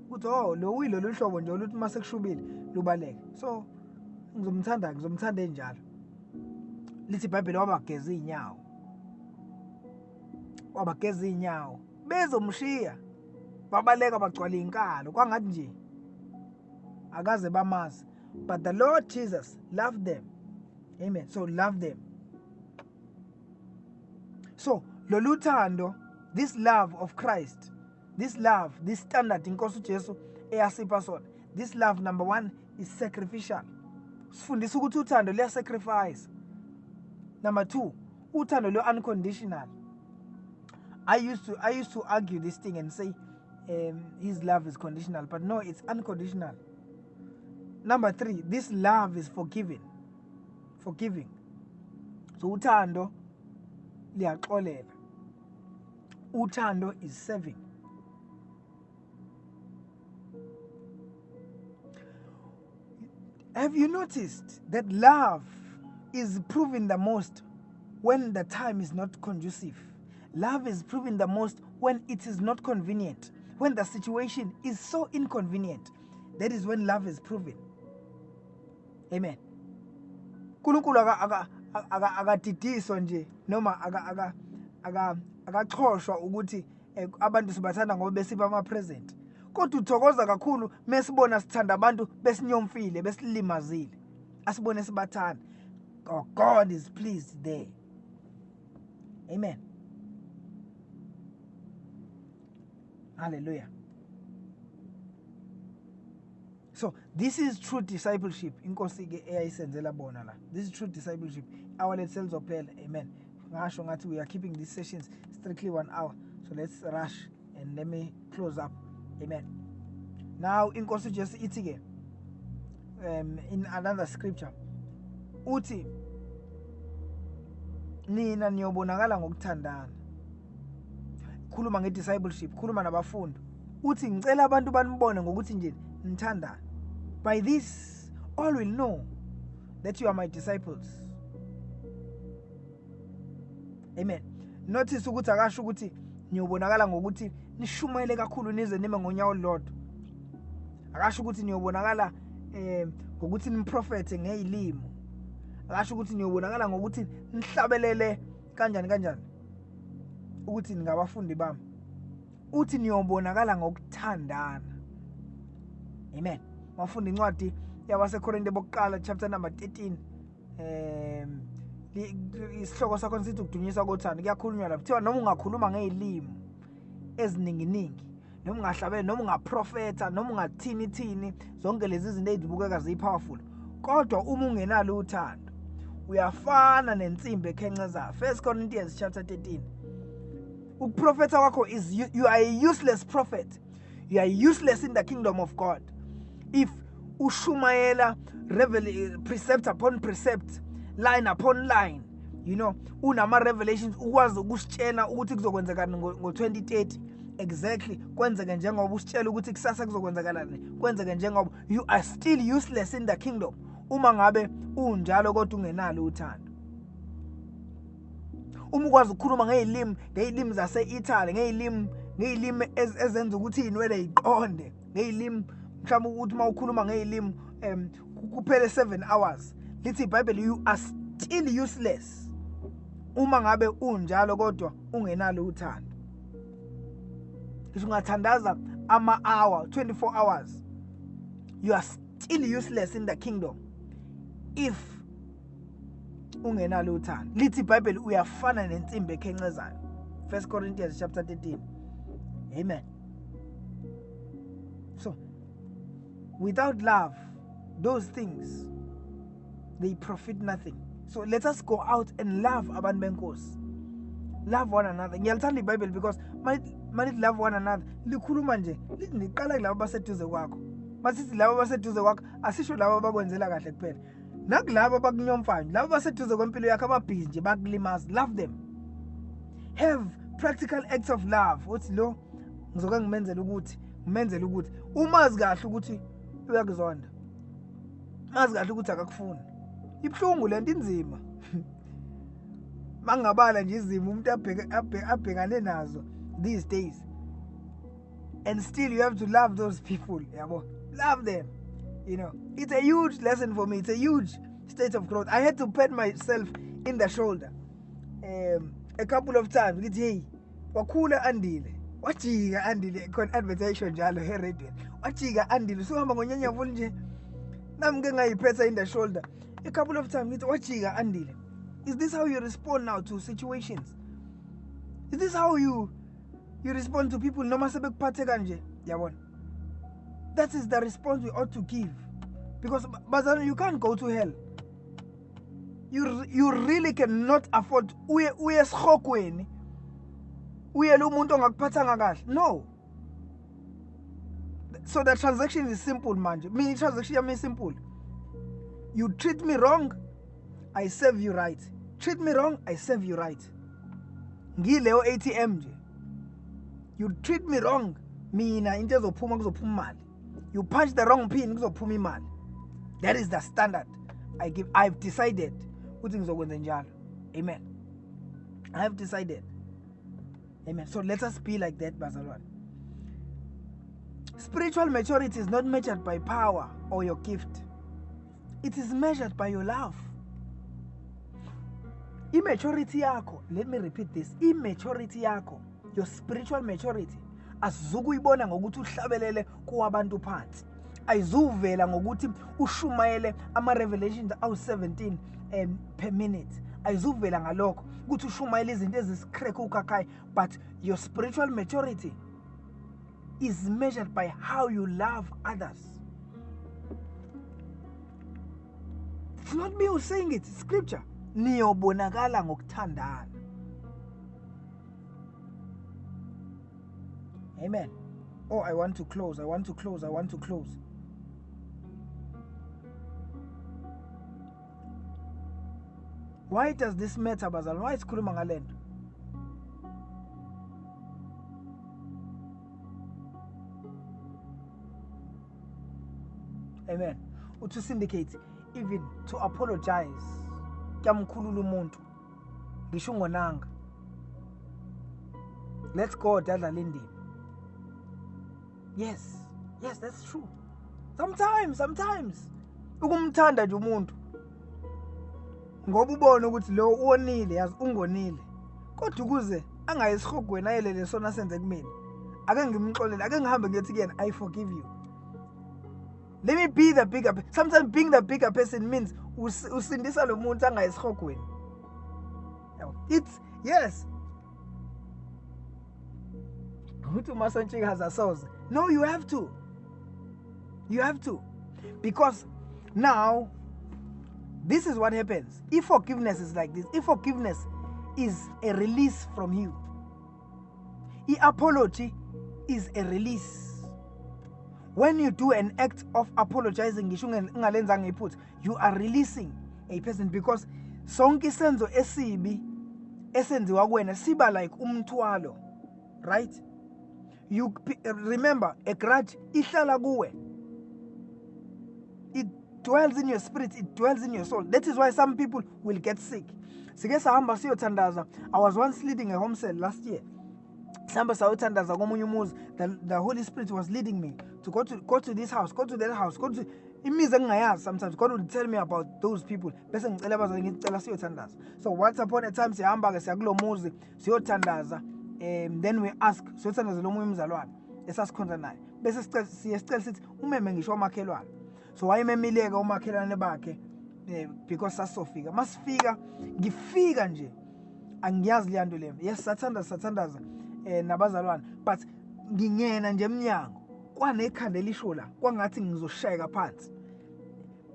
Ukuthi lo uyilo luhlobo nje oluthi mase kushubile lubaleke. So ngizomthanda enjalo. Lithi iBhayibheli wabageza inyawo. Bezomshiya. Babaleka bagcwala inkalo kwangathi nje akaze bamazi. But the Lord Jesus loved them. Amen. So love them. So loluthando, this love of Christ, this standard inkosi uJesu eyasipha sona, this love, number one, is sacrificial. Sifundisa ukuthi uthando liya sacrifice. Number two, uthando lo unconditional. I used to argue this thing and say his love is conditional, but no, it's unconditional. Number three, this love is forgiving. So uthando liyaxolela. Uthando is serving. Have you noticed that love is proven the most when the time is not conducive? Love is proven the most when it is not convenient. When the situation is so inconvenient, that is when love is proven. Amen. uNkulunkulu akadidiswa nje noma akaxhoshwa ukuthi abantu sibathanda ngoba besipha ama present. kodwa uthokoza kakhulu mesibona sithanda abantu besinyomfile besilimazile asibone sibathanda. Oh, God is pleased there. Amen. Hallelujah. So this is true discipleship. Inkosi ke eyayisenzela bona la. This is true discipleship. Our let's selzophela. Amen. Ngasho ngathi we are keeping these sessions strictly 1 hour. So let's rush and let me close up. Amen. Now inkosi just ithi ke in another scripture uthi nina niyobonakala ngokuthandana. Khuluma ngediscipleship, khuluma nabafundi. Uthi ngicela abantu banibone ngokuthi nje nithandana. By this all will know that you are my disciples. Amen. Notice ukuthi akasho ukuthi niyobonakala ngokuthi nishumayele kakhulu nize nime ngonyawo olulodwa. Akasho ukuthi niyobonakala ngokuthi nimprofete ngezilimo. Akasho ukuthi niyobonakala ngokuthi nihlabelele kanjani ukuthi ningabafundi bami. Uthi niyobonakala ngokuthandana. Amen. Mafundi incwadi yabaseKorinte bokuqala chapter number 13 isihloko sakho sithi ukudunyiswa kothando. Kuyakhulunywa lapha kuthiwa noma ungakhuluma ngezilimo eziningi noma ungahlabela noma ungaprofeta noma ungathini zonke lezi zinto ezibukeka zipowerful, kodwa uma ungenalo uthando uyafana nensimbi ekhencezayo. 1 Corinthians chapter 13. Ukuprofeta kwakho is you are a useless prophet. You are useless in the kingdom of God if ushumayela precept upon precept, line upon line, unama revelations ukwazi ukusitshela ukuthi kuzokwenzakalani ngo-2030 exactly, kwenzeke njengoba usitshela ukuthi kusasa kuzokwenzakalani, kwenzeke njengoba. You are still useless in the kingdom uma ngabe unjalo kodwa ungenalo uthando. Uma ukwazi ukukhuluma ngezilimi zase-Italy, ngezilimi ezenza ukuthi inwele iqonde, ngezilimi mhlawumbe ukuthi uma ukhuluma ngezilimi kuphele 7 hours, lithi iBhayibheli you are still useless uma ngabe unjalo kodwa ungenalo uthando. Ungathandaza ama-hour 24 hours, you are still useless in the kingdom if ungenalo uthando. Lithi iBhayibheli uyafana nensimbi ekhencezayo. 1 Corinthians chapter 13. Amen. So without love, those things, they profit nothing. So let us go out and love abantu benkosi. Love one another. Ngiyalithanda iBhayibheli because malithi love one another likhuluma nje lithi niqala kulabo baseduze kwakho. Masithi labo baseduze kwakho asisho labo bakwenzela kahle kuphela. Nakulabo bakunyomfana, labo baseduze kwempilo yakho ababhizi nje bakulimaza. Love them. Have practical acts of love. Uthi lo ngizoke ngimenzele ukuthi umazi kahle ukuthi uyakuzonda. Mazi kahle ukuthi akakufuni. Ibhlungu lento inzima. Mangabala nje izimo umuntu abhekane nazo these days. And still you have to love those people. Yabo. Love them. It's a huge lesson for me. It's a huge state of growth. I had to pat myself in the shoulder a couple of times. Ngithi hey, wakhula Andile. Wajika Andile khona advertisement njalo he radio. Wajika Andile sohamba ngonyanyavulu nje. Nami ke ngayiphetha in the shoulder a couple of times. Ngithi wajika Andile. Is this how you respond now to situations? Is this how you respond to people noma sebekuphathe kanje? Yabona. That is the response we ought to give. Because bazana, you can't go to hell. You really cannot afford uye esikhokweni. Uye lo muntu ongakuphathanga kahle. No. So the transaction is simple manje. Mini transaction yami is simple. You treat me wrong, I serve you right. Treat me wrong, I serve you right. Ngileyo ATM nje. You treat me wrong, mina into ezophuma kuzophuma imali. You punch the wrong pin kuzophuma imali. That is the standard I give. I've decided ukuthi ngizokwenza njalo. Amen. I have decided. Amen. So let us be like that, bazalwane. Spiritual maturity is not measured by power or your gift. It is measured by your love. Immaturity yako, let me repeat this. Immaturity yako, your spiritual maturity, asizukuyibona ngokuthi uhlabelele kuwabantu phansi, ayizuvela ngokuthi ushumayele ama-revelations awu-17 per minute, ayizuvela ngalokho ukuthi ushumayele izinto ezisikrek ukhakhayi, but your spiritual maturity is measured by how you love others. It's not me who's saying it, it's scripture. Niyobonakala ngokuthandana. Amen. Oh, I want to close. Why does this matter, bazalwane? Why sikhuluma ngale nto? Amen. To syndicate, even to apologize. Kyamkhulula umuntu. Ngisho ngonanga. Let's go dadlala indima. Yes, that's true. Sometimes ukumthanda nje umuntu ngoba ubone ukuthi lo uonile, yazi ungonile, kodwa ukuze angayisihogweni ayelele sona senze kumina, ake ngimxolele, ake ngihambe ngithi kuyena, I forgive you. Let me be the bigger person. Sometimes being the bigger person means usindisa lo muntu angayisihogweni. It's yes. Uthi Masantshika has a source. No, you have to. Because now, this is what happens. If forgiveness is like this, if forgiveness is a release from you, apology is a release. When you do an act of apologizing, you are releasing a person, because sonke isenzo esibi esenziwa kuwena siba like umthwalo, right? You remember, a grudge ihlala kuwe. It dwells in your spirit, it dwells in your soul. That is why some people will get sick. I was once leading a home cell last year. The Holy Spirit was leading me to go to this house, go to that house, go to. Sometimes God would tell me about those people. So once upon a time, then we ask, so why memileka umakhelwane bakhe because sasofika masifika ngifika nje angiyazi leyanto le. Yes, sathandaza nabazalwane, but ngingena nje emnyango kwanekhanda elisho la kwangathi ngizoshayeka phansi.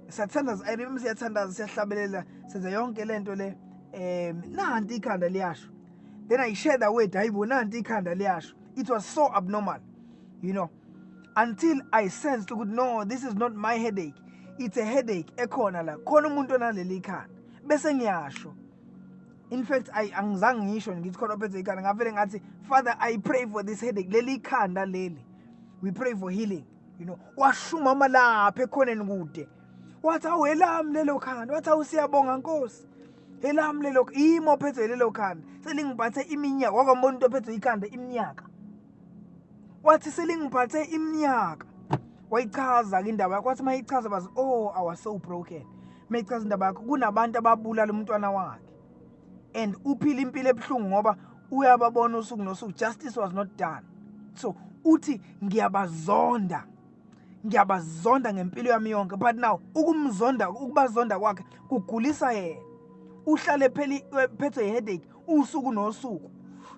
Sathandaza, I remember siyathandaza, siyahlabelela, senza yonke lento le nanti ikhanda liyasho. Then I shared that word, ayibona nanti ikhanda liyasho. It was so abnormal, until I sensed, no, this is not my headache. It's a headache ekhona la. Khona umuntu onaleli ikhanda. Bese ngiyasho. In fact, angizange ngisho ngithi khona ophethe ikhanda, ngavele ngathi, Father, I pray for this headache. Leli ikhanda leli. We pray for healing. Washuma malapha ekhoneni kude. Wathi awelami lelo khanda. Wathi awusiyabonga Nkosi. Elami lelo imo ophethe lelo khanda. Selingiphathe iminyaka. Wakwambona umuntu ophethe ikhanda iminyaka. Wathi selingiphathe iminyaka. Wayichaza ke indaba yakho, wathi mayichaza bazi, oh, I was so broken. Mayichaza indaba yakho, kunabantu ababulala umntwana wakhe. And uphila impilo ebuhlungu ngoba uyababona usuku nosuku, justice was not done. So uthi ngiyabazonda ngempilo yami yonke, but now ukubazonda kwakhe kugulisa yena. Uhlale phethwe headache usuku nosuku,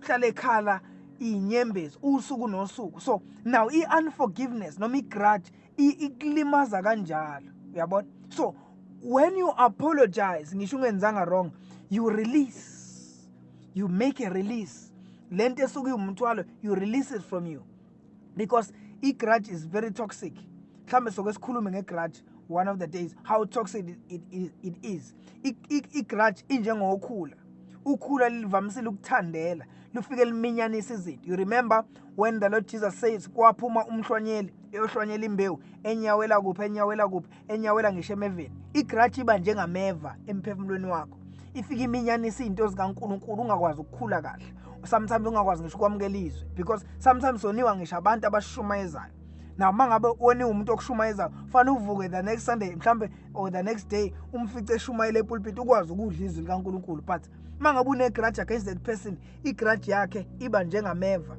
uhlale ekhala inyembezi usuku nosuku. So now unforgiveness noma igrudge iklimaza kanjalo, uyabona. So when you apologize, ngisho ungenzanga wrong, you release, you make a release. Lento esuke umthwalo, you release it from you, because igrudge is very toxic. Mhlambe soke sikhulume ngegrudge one of the days, how toxic it is. Igrudge injengokhula. Ukhula livamisile ukuthandela, lufike liminyanisa izinto. You remember when the Lord Jesus says, kwaphuma umhlwanyeli eyohlwanyela imbewu, enyawela enyawela ngisho emeveni. Igrudge iba njengameva emphefumulweni wakho. Ifika iminyanisa izinto zikaNkulunkulu, ungakwazi ukukhula kahle. Sometimes ungakwazi ngisho ukwamukela izwi, because sometimes soniwa ngisho abantu abashumayezayo. Now mangabe one umuntu okushumayeza, fanele uvuke the next Sunday mhlambe or the next day umfice eshumayela epulpit ukwazi ukudla izwi likaNkulunkulu. But mangabe une grudge against that person, igrudge yakhe iba njengameva.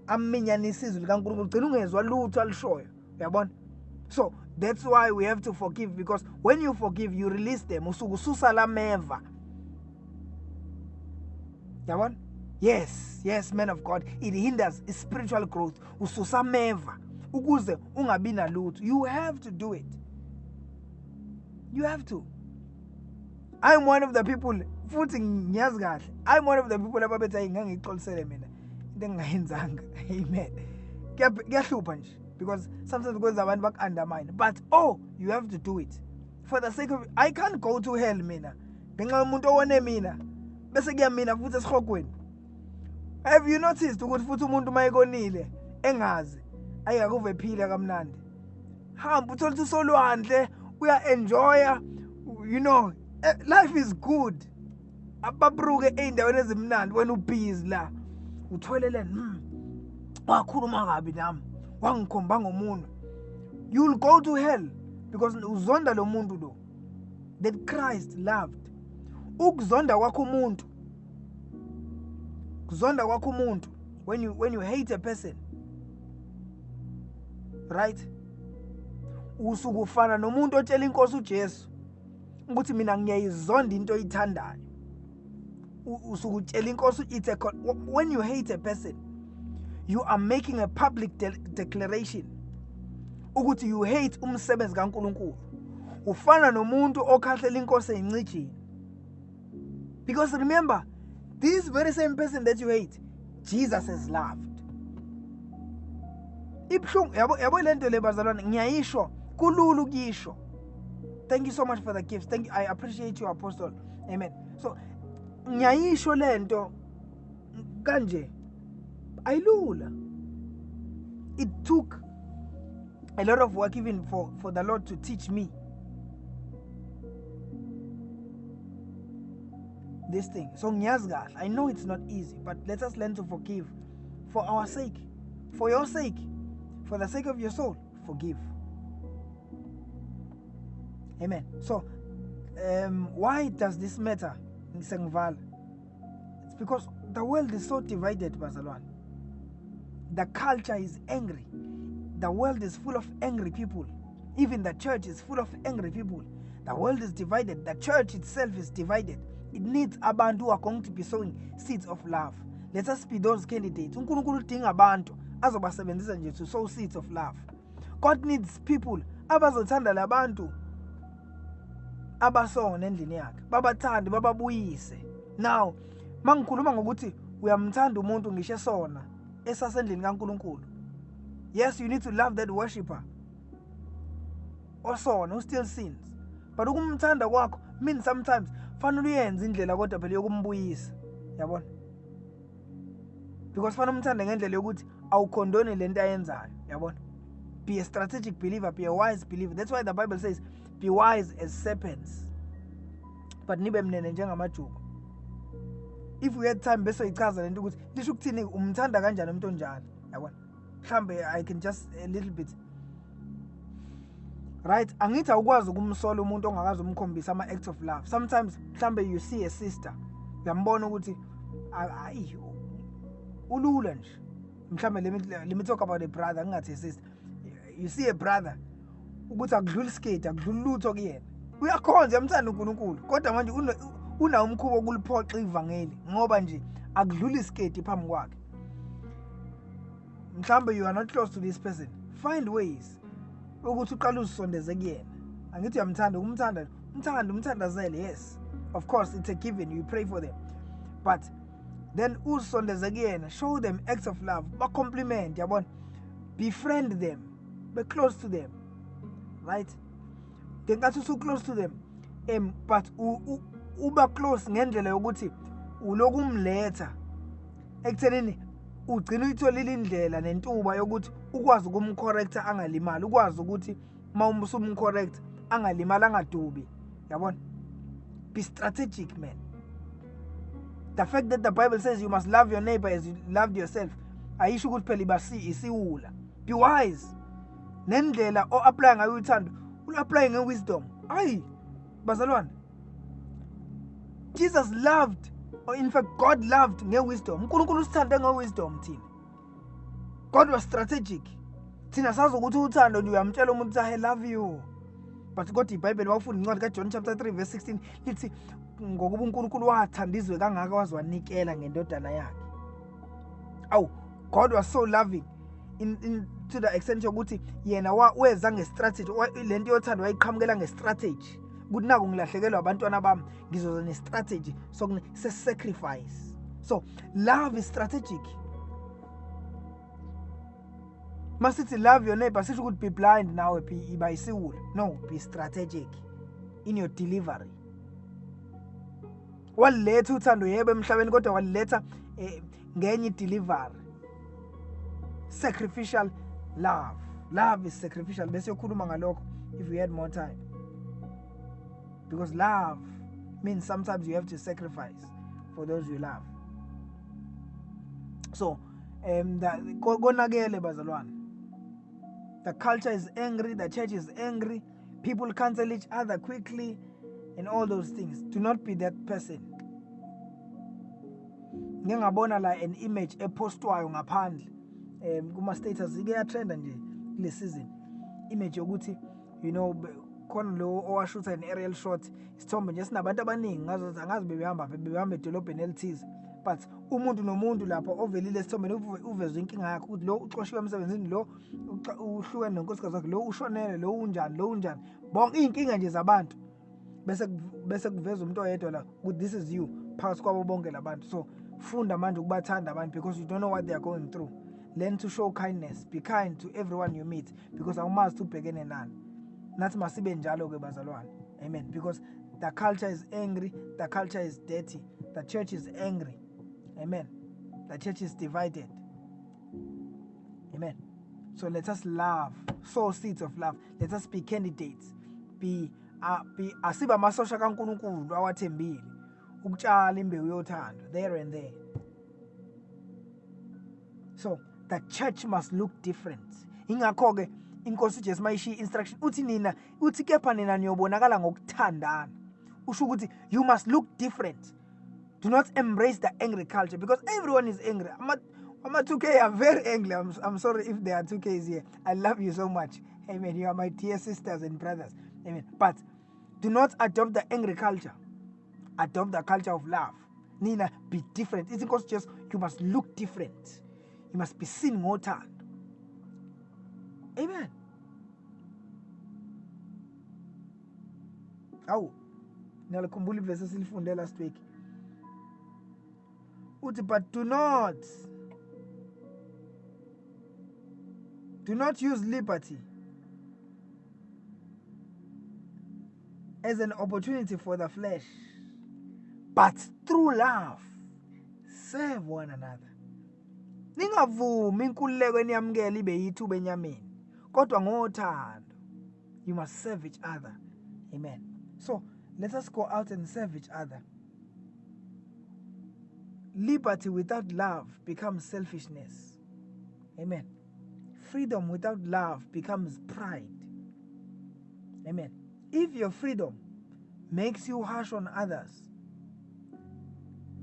aminyanisa izwi likaNkulunkulu ugcina ungezwa lutho alishoyo. Uyabona? So that's why we have to forgive, because when you forgive you release them. Usukususa lameva. Yabona? Yes, man of God. It hinders spiritual growth. Ususa meva. Ukuze ungabi nalutho. You have to do it. You have to. I'm one of the people futhi ngiyazi kahle. I'm one of the people ababethi ngangixolisele mina into engayenzanga. Amen. Kuyahlupha nje, because sometimes kwenza abantu baku-undermine, but you have to do it for the sake of, I can't go to hell mina ngenxa yomuntu owone mina bese kuyamina futhi esihogweni. Have you noticed ukuthi futhi umuntu mayekonile engazi ayikakuve phila kamnandi? Hamba uthola ukuthi usolwandle uya-enjoya, you know, life is good. Ababruke ey'ndaweni ezimnandi wena ubhizi la utholele wakhuluma kabi nami wangikhomba ngomuntu. You'll go to hell because uzonda lo muntu lo that Christ loved. Ukuzonda kwakho umuntu, kuzonda kwakho umuntu, when you hate a person, right? Usukufana nomuntu otshela inkosi uJesu ukuthi mina ngiyayizonda into oyithandayo. Usukutshela inkosi when you hate a person, you are making a public declaration ukuthi you hate umsebenzi kaNkulunkulu. Ufana nomuntu okhahlela inkosi eyincijini. Because remember, this very same person that you hate, Jesus has loved. Ibhlungu yabo lento le bazalwane ngiyayisho kulula ukuyisho. Thank you so much for the gifts. Thank you. I appreciate you, Apostle. Amen. So ngiyayisho lento kanje ayilula. It took a lot of work even for the Lord to teach me this thing. So ngiyazi kahle, I know it's not easy, but let us learn to forgive for our sake, for your sake, for the sake of your soul. Forgive. Amen. So why does this matter? It's because the world is so divided, Bazalwan. The culture is angry. The world is full of angry people. Even the church is full of angry people. The world is divided. The church itself is divided. It needs abantu who are going to be sowing seeds of love. Let us be those candidates. uNkulunkulu udinga abantu azobasebenzisa nje to sow seeds of love. God needs people abazothanda labantu abasonga endlini yakhe, babathande, bababuyise. Now mangikhuluma ngokuthi uyamthanda umuntu ngisho esona esasendlini kaNkulunkulu, yes, you need to love that worshipper osona who still sins, but ukumthanda kwakho means sometimes fanele uyenze indlela kodwa phela yokumbuyisa. Yabona? Because fanele umthande ngendlela yokuthi awukhondoni lento ayenzayo. Yabona? Be a strategic believer, be a wise believer. That's why the Bible says be wise as serpents, but nibe mnene njengamajuba. If we had time bese ichaza lento ukuthi lisho ukuthini umthanda kanjani umuntu onjani. Yabona? Mhlambe I can just a little bit, right? Angithi awukwazi ukumsola umuntu ongakazi umkhombisa ama acts of love. Sometimes mhlambe you see a sister, uyambona ukuthi ayi ulula nje. Mhlambe let me talk about a brother, ngingathi a sister. You see a brother ukuthi akudlula iskate, akudlula lutho kuyena. Uyakhonza yamthanda uNkulunkulu, kodwa manje una umkhubo okuliphoxa ivangeli ngoba nje akudlula iskate phambi kwakhe. Mhlambe you are not close to this person. Find ways ukuthi uqala uzisondeze kuyena. Angithi uyamthanda, umthandazele, yes. Of course it's a given, you pray for them. But then uzisondeze kuyena, show them acts of love, ba compliment, yabona. Befriend them, be close to them. Right? Ngenkathi usu close to them, but uba close ngendlela yokuthi uloku umletha ekuthenini ugcina uyitholile indlela nentuba yokuthi ukwazi ukumcorrecta angalimali, ukwazi ukuthi mawumsumcorrect angalimali, angadubi. Yabona? Be strategic, man. The fact that the Bible says you must love your neighbor as you loved yourself, ayisho ukuthi phela isiwula. Be wise. Nendlela o-apply ngayo uthando, ul-apply nge-wisdom. Ayi, bazalwane. Jesus loved, or in fact God loved nge-wisdom. uNkulunkulu usithande nge-wisdom thina. God was strategic. Thina sazi ukuthi uthando nje uyamtshela umuntu I love you. But kodwa iBhayibheli wafunda incwadi kaJohn chapter 3 verse 16 lithi ngokuba uNkulunkulu wathanda izwe kangaka wazwanikela ngendodana yakhe. Awu, God was so loving in to the extent yokuthi yena weza ngestrategy, lento yothando wayiqhamukela ngestrategy. Ukuthi naku ngilahlekelwa abantwana bami ngizoza nestrategy sacrifice. So love is strategic. Masithi love your neighbor, sisho ukuthi be blind nawe iba isiwula. No, be strategic in your delivery. Waliletha uthando yebo emhlabeni kodwa waliletha ngenye delivery. Sacrificial love. Love is sacrificial. Bese yokhuluma ngalokho if we had more time. Because love means sometimes you have to sacrifice for those you love. So, konakele bazalwane. The culture is angry, the church is angry, people cancel each other quickly, and all those things. Do not be that person. Ngiyabona la an image epostwayo ngaphandle kuma status ike yatrenda nje le season. Image yokuthi khona lo owashutha an aerial shot isithombe nje sinabantu abaningi ngazi bebehamba edolobheni elithize. But umuntu nomuntu lapha ovelile esithombeni uvezwe inkinga yakhe ukuthi lo uxoshiwe emsebenzini, lo uhlukene nenkosikazi yakhe, lo ushonele, lo unjani bonke inkinga nje zabantu bese kuveza umuntu oyedwa la ukuthi this is you phakathi kwabo bonke labantu. So funda manje ukubathanda abantu because you don't know what they are going through. Learn to show kindness, be kind to everyone you meet because awumazi ubhekene nani. Nathi masibe njalo ke bazalwane. Amen. Because the culture is angry, the culture is dirty, the church is angry. Amen. The church is divided. Amen. So let us love, sow seeds of love. Let us be candidates. Be asiba masosha kaNkulunkulu awathembile. Ukutshala imbewu yothando there and there. So the church must look different. Ingakho ke inkosi uJesu mayishi instruction uthi kepha nina niyobonakala ngokuthandana. Usho ukuthi you must look different. Do not embrace the angry culture because everyone is angry. I'm a 2K are very angry. I'm sorry if there are 2Ks here. I love you so much. Amen. You are my dear sisters and brothers. Amen. But do not adopt the angry culture. Adopt the culture of love. Nina, be different. It's because just you must look different. You must be seen more time. Amen. Oh, nalikumbula ivesi silifunde last week. But do not use liberty as an opportunity for the flesh, but through love serve one another. Ningavumi inkululeko eniyamukela ibe yithuba enyameni, kodwa ngothando. You must serve each other. Amen. So let us go out and serve each other. Liberty without love becomes selfishness. Amen. Freedom without love becomes pride. Amen. If your freedom makes you harsh on others,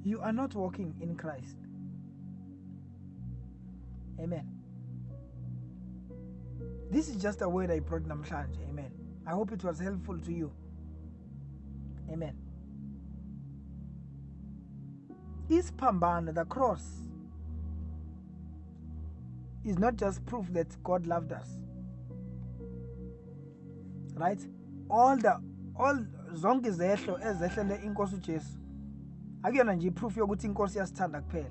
you are not walking in Christ. Amen. This is just a word I brought namhlanje. Amen. I hope it was helpful to you. Amen. Isiphambano, the cross, is not just proof that God loved us. Right? All zonke izehlo ezehlele inkosi uJesu akuyona nje proof yokuthi inkosi yasithanda kuphela,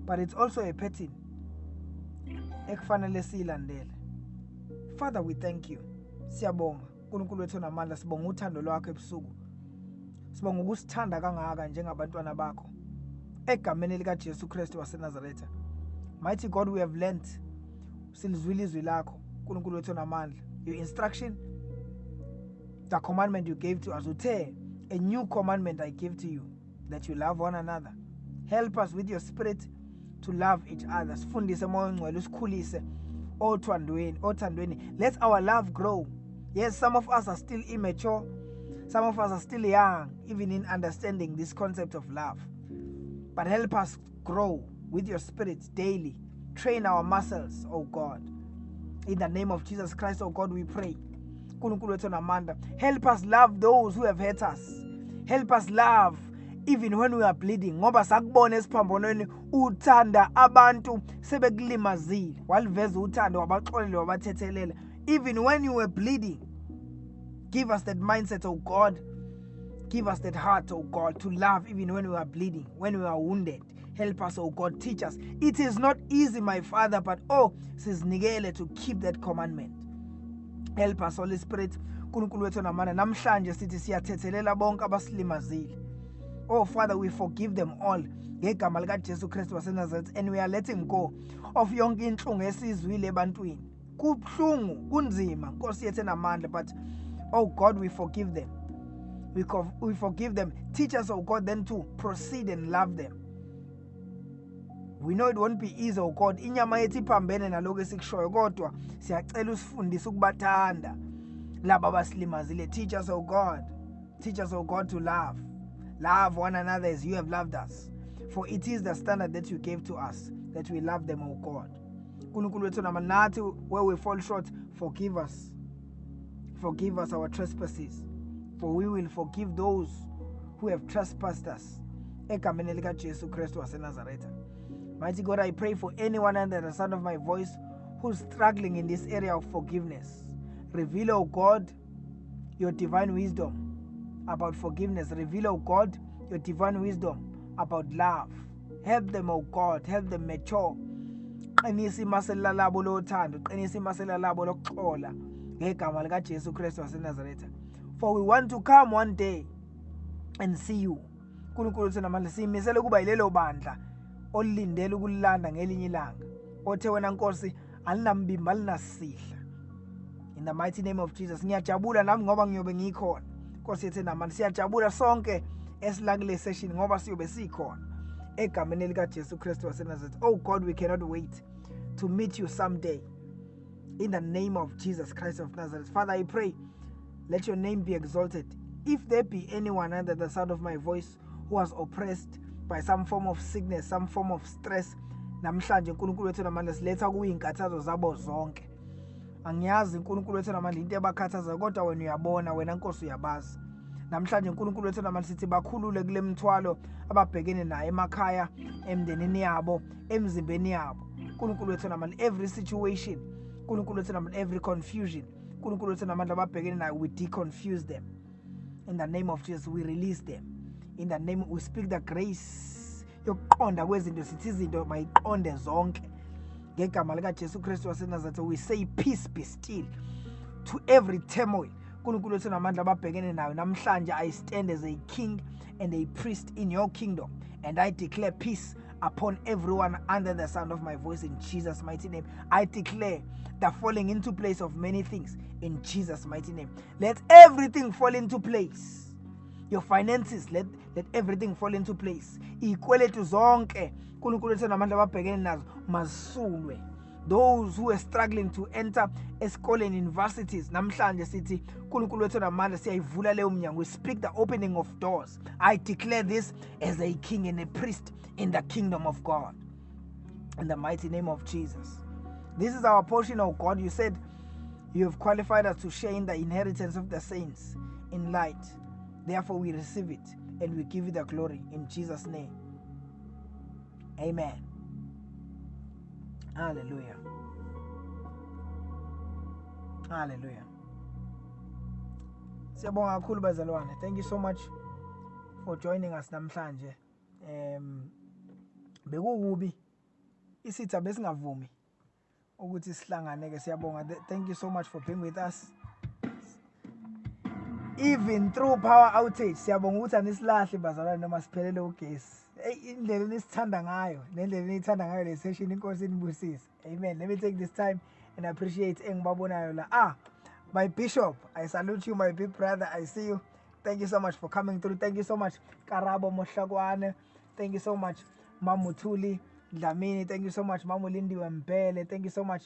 but it's also a pattern ekufanele siyilandele. Father, we thank you. Siyabonga uNkulunkulu wethu namandla, sibonga uthando lwakho ebusuku, sibonga ukusithanda kangaka njengabantwana bakho egameni lika Jesu Kristu waseNazaretha. Mighty God, we have learned silizwile izwi lakho uNkulunkulu wethu namandla, your instruction, the commandment you gave to us. Uthe, a new commandment I give to you, that you love one another. Help us with your spirit to love each other. Sifundise moya ongcwele, usikhulise othandweni. Let our love grow. Yes, some of us are still immature. Some of us are still young, even in understanding this concept of love. But help us grow with your spirit daily Train our muscles, oh God. In the name of Jesus Christ, oh God, we pray. Help us love those who have hurt us. Help us love even when we are bleeding. Ngoba sakubona esiphambonweni uthanda abantu sebekulimazile. Waliveza uthando wabaxolele wabathethelela. Even when you were bleeding, give us that mindset, oh God. Give us that heart, oh God, to love even when we are bleeding, when we are wounded. Help us, oh God, teach us. It is not easy, my Father, but siznikele to keep that commandment. Help us, Holy Spirit. Nkulunkulu wethu namandla, namhlanje sithi siyathethelela bonke abasilimazile. Oh Father, we forgive them all ngegama lika Jesu Kristu waseNazaretha, and we are letting go of yonke inhlungu esizwile ebantwini. Kubhlungu, kunzima, Nkosi yethu namandla, but oh God, we forgive them. We forgive them. Teach us, oh God, then to proceed and love them. We know it won't be easy, oh God. Inyama yethu iphambene naloko esikushoyo, kodwa siyacela usifundise ukubathanda laba abasilimazile. Teach us, oh God. Teach us, oh God, to love. Love one another as you have loved us. For it is the standard that you gave to us, that we love them, oh God. Nkulunkulu wethu nathi where we fall short, forgive us. Forgive us our trespasses. For we will forgive those who have trespassed us. Egameni lika Jesu Kristu waseNazaretha. Mighty God, I pray for anyone under the sound of my voice who's struggling in this area of forgiveness. Reveal, oh God, your divine wisdom about forgiveness. Reveal, oh God, your divine wisdom about love. Help them, oh God. Help them mature. Qinisa imasela labo lothando. Qinisa imasela labo lokuxola. Ngegama lika Jesu Kristu waseNazaretha. For we want to come one day and see you. Nkulunkulu wethu namandla, siyimisele kuba yilelo bandla olindele ukulanda ngelinye ilanga. Othe wena Nkosi alinambimba alinasihla. In the mighty name of Jesus, ngiyajabula nami ngoba ngiyobe ngikhona. Nkosi yethu namandla, siyajabula sonke esilakule session ngoba siyobe sikhona. Egameni lika Jesu Kristu waseNazaretha. Oh God, we cannot wait to meet you someday. In the name of Jesus Christ of Nazareth. Father, I pray, let your name be exalted. If there be anyone under the sound of my voice who was oppressed by some form of sickness, some form of stress, namhlanje Nkulunkulu wethu namandla siletha kuwe inkathazo zabo zonke. Angiyazi Nkulunkulu wethu namandla into ebakhathaza, kodwa wena uyabona, wena Nkosi uyabazi. Namhlanje Nkulunkulu wethu namandla sithi bakhulule kule mthwalo ababhekene nayo emakhaya, emndenini yabo, emzimbeni yabo. Nkulunkulu wethu namandla, every situation, Nkulunkulu wethu namandla, every confusion, Nkulunkulu wethu namandla ababhekene nayo, we deconfuse them. In the name of Jesus, we release them. In the name, we speak the grace yokuqonda kwezinto, sithi izinto mayiqonde zonke. Ngegama lika Jesu Kristu waseNazaretha, we say peace be still to every turmoil. Nkulunkulu wethu namandla ababhekene nayo, namhlanje I stand as a king and a priest in your kingdom, and I declare peace upon everyone under the sound of my voice in Jesus' mighty name. I declare the falling into place of many things in Jesus' mighty name. Let everything fall into place. Your finances, let everything fall into place. Ikweletu zonke Nkulunkulu wethu namandla ababhekene nazo masulwe. Those who are struggling to enter eskoleni and universities, namhlanje sithi Nkulunkulu wethu namandla siyayivula leyo mnyango. We speak the opening of doors. I declare this as a king and a priest in the kingdom of God, in the mighty name of Jesus. This is our portion, oh God. You said you have qualified us to share in the inheritance of the saints in light. Therefore we receive it and we give you the glory in Jesus' name. Amen. Hallelujah. Hallelujah. Siyabonga kakhulu bazalwane. Thank you so much for joining us namhlanje. Bekukubi isitha besingavumi ukuthi sihlangane ke. Siyabonga. Thank you so much for being with us. Even through power outage, siyabonga ukuthi anisilahle bazalwane noma siphelele ugesi. Indlela nisithanda ngayo, nendlela nithanda ngayo le session, Inkosi inibusise. Amen. Let me take this time and appreciate engibabonayo la. My bishop, I salute you, my big brother. I see you. Thank you so much for coming through. Thank you so much, Karabo Mohlakwane. Thank you so much, Mamutuli Dlamini. Thank you so much, Mamulindi Wembele. Thank you so much,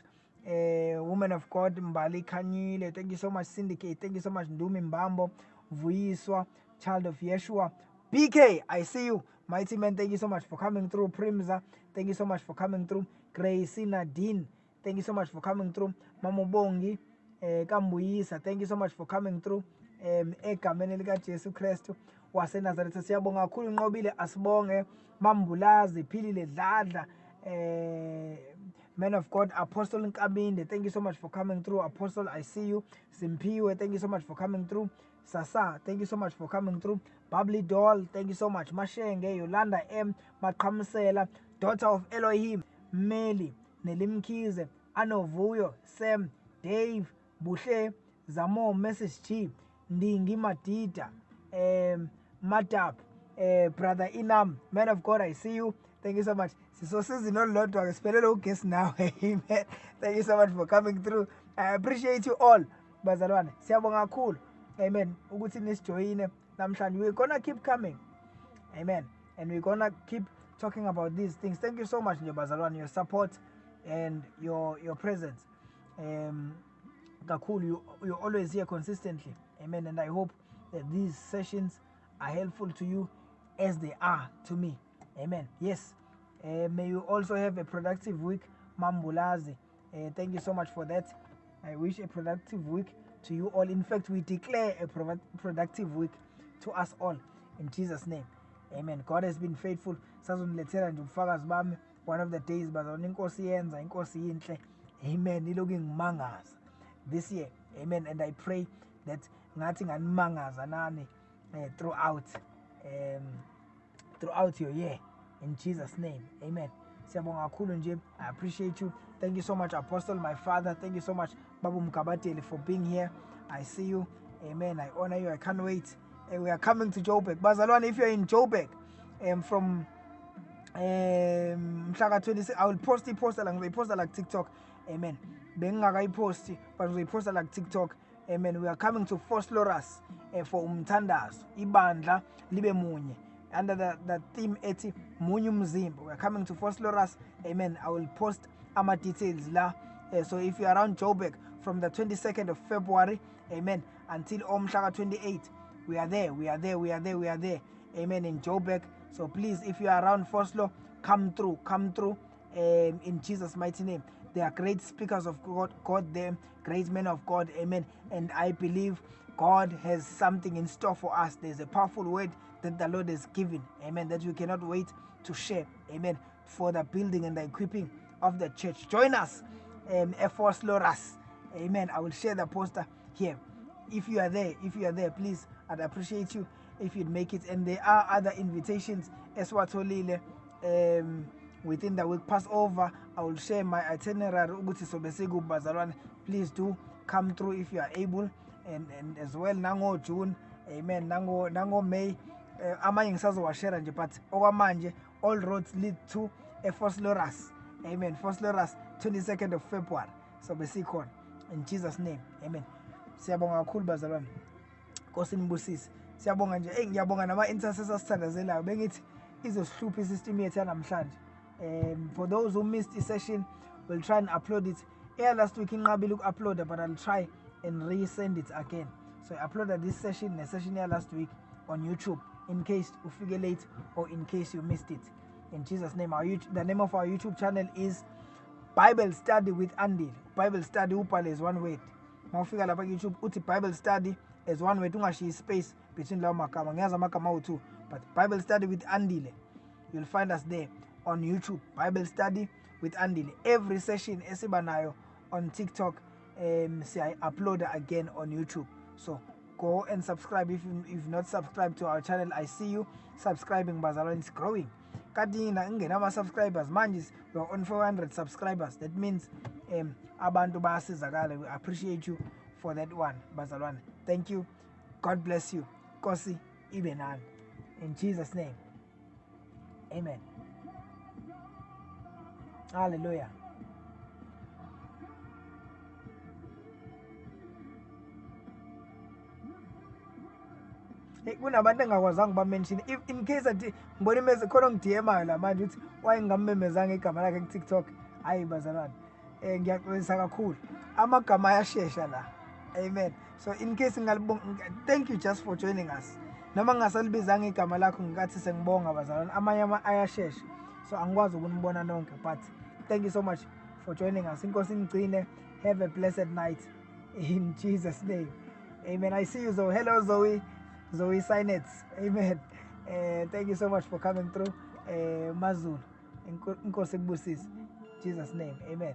Woman of God Mbali Kanyile. Thank you so much, Syndicate. Thank you so much, Ndumi Mbambo, Vuyiswa, Child of Yeshua. PK, I see you. Mighty man, thank you so much for coming through. Primza, thank you so much for coming through. Gracie Nadine, thank you so much for coming through. Mamobongi, Kambuyisa, thank you so much for coming through. Egameni lika Jesu Kristu waseNazaretha siyabonga kakhulu Nqobile asibonge Mambulazi Philile Dladla man of God Apostle Nkabinde, thank you so much for coming through. Apostle, I see you. Simpiwe, thank you so much for coming through. Sasa, thank you so much for coming through. Bubbly Doll, thank you so much. Mashenge, Yolanda M, Maqhamsela, Daughter of Elohim, Meli, Nelimkhize, Anovuyo, Sam, Dave, Buhle, Zamo, Message G, Ndingi Matita, Matap, Brother Inam, man of God, I see you. Thank you so much. So since not a lot to spell guess now. Amen. Thank you so much for coming through. I appreciate you all. Bazalwane, siyabonga kakhulu. Amen. Ukuthi nisijoyine namhlanje. We're gonna keep coming. Amen. And we're gonna keep talking about these things. Thank you so much, Bazalwane, your support and your presence. Kakhulu, you're always here consistently. Amen. And I hope that these sessions are helpful to you as they are to me. Amen. Yes. May you also have a productive week, Mambulazi. Thank you so much for that. I wish a productive week to you all. In fact, we declare a productive week to us all in Jesus' name. Amen. God has been faithful. Sazonilethela nje ubufakazi bami one of the days bazona inkosi yenza inkosi yinhle. Amen. Iloku ngimangaza this year. Amen. And I pray that ngathi nganimangaza nani throughout your year in Jesus' name. Amen. Siyabonga kakhulu nje. I appreciate you. Thank you so much, Apostle, my father. Thank you so much, Babu Mkabatele, for being here. I see you. Amen. I honor you. I can't wait. We are coming to Joburg. Bazalwane, if you're in Joburg, from Mhlaka 26, I will post like TikTok. Amen. Bengingakayiposti, but we post like TikTok. Amen. We are coming to Vosloorus for umthandazo. Ibandla libe munye. Under the theme ethi Munyu Mzimba. We are coming to Vosloorus. Amen. I will post our details la. So if you are around Joburg from the 22nd of February, amen, until Omhlaka 28, we are there. Amen. In Joburg. So please, if you are around Voslo, come through. In Jesus' mighty name. There are great speakers of God there, great men of God. Amen. And I believe God has something in store for us. There's a powerful word that the Lord has given. Amen. That we cannot wait to share. Amen. For the building and the equipping of the church. Join us. Vosloorus. Amen. I will share the poster here. If you are there, please, I'd appreciate you if you'd make it. And there are other invitations. Eswatolile. Within the week Passover, I will share my itinerary. Please do come through if you are able. And as well, Nango June, amen. Nango May, amanye ngisazowashare nje, but okwamanje all roads lead to Vosloorus. Amen. Vosloorus 22nd of February. So besikhona in Jesus' name. Amen. Siyabonga kakhulu bazalwane. Nkosi nibusise. Siyabonga nje. Ngiyabonga nama intercessors sithandazelayo. Bengithi izosihlupha isystem yethu namhlanje. For those who missed the session, we'll try and upload it. Last week inqabile uku-uploada, but I'll try and resend it again. So I uploaded this session, the session here last week on YouTube, in case you figure late or in case you missed it. In Jesus' name, the name of our YouTube channel is Bible Study with Andile. Bible Study upale is one word. Mawufika lapha YouTube uthi Bible Study is one word, ungashiyi space between lawo magama. Ngiyazi amagama awu-2, but Bible Study with Andile. You'll find us there on YouTube. Bible Study with Andile. Every session esiba nayo on TikTok, I upload again on YouTube. So go and subscribe if you've not subscribed to our channel. I see you subscribing. Bazalwane is growing. Kadina ingenama subscribers manje we're on 400 subscribers. That means abantu bayasizakala. We appreciate you for that one, Bazalwane. Thank you. God bless you. Kosi ibe nani. In Jesus' name. Amen. Hallelujah. Kunabantu engakwazanga bamention. If in case athi ngibona imeze khona ngidm la manje uthi wayengamemezanga igama lakhe ku TikTok, hayi bazalwane, ngiyaxolisa kakhulu, amagama ayashesha la. Amen. So in case thank you just for joining us. noma ngingasalibizanga igama lakho ngikathi sengibonga bazalwane, amanye ayashesha, so angikwazi ukunibona nonke, but thank you so much for joining us. Inkosi nigcine. Have a blessed night in Jesus' name. Amen. I see you, Zoe. Hello, Zoe. Zoe Sinets. Amen. Thank you so much for coming through. Mazul. Inkosi kubusise. Jesus' name. Amen.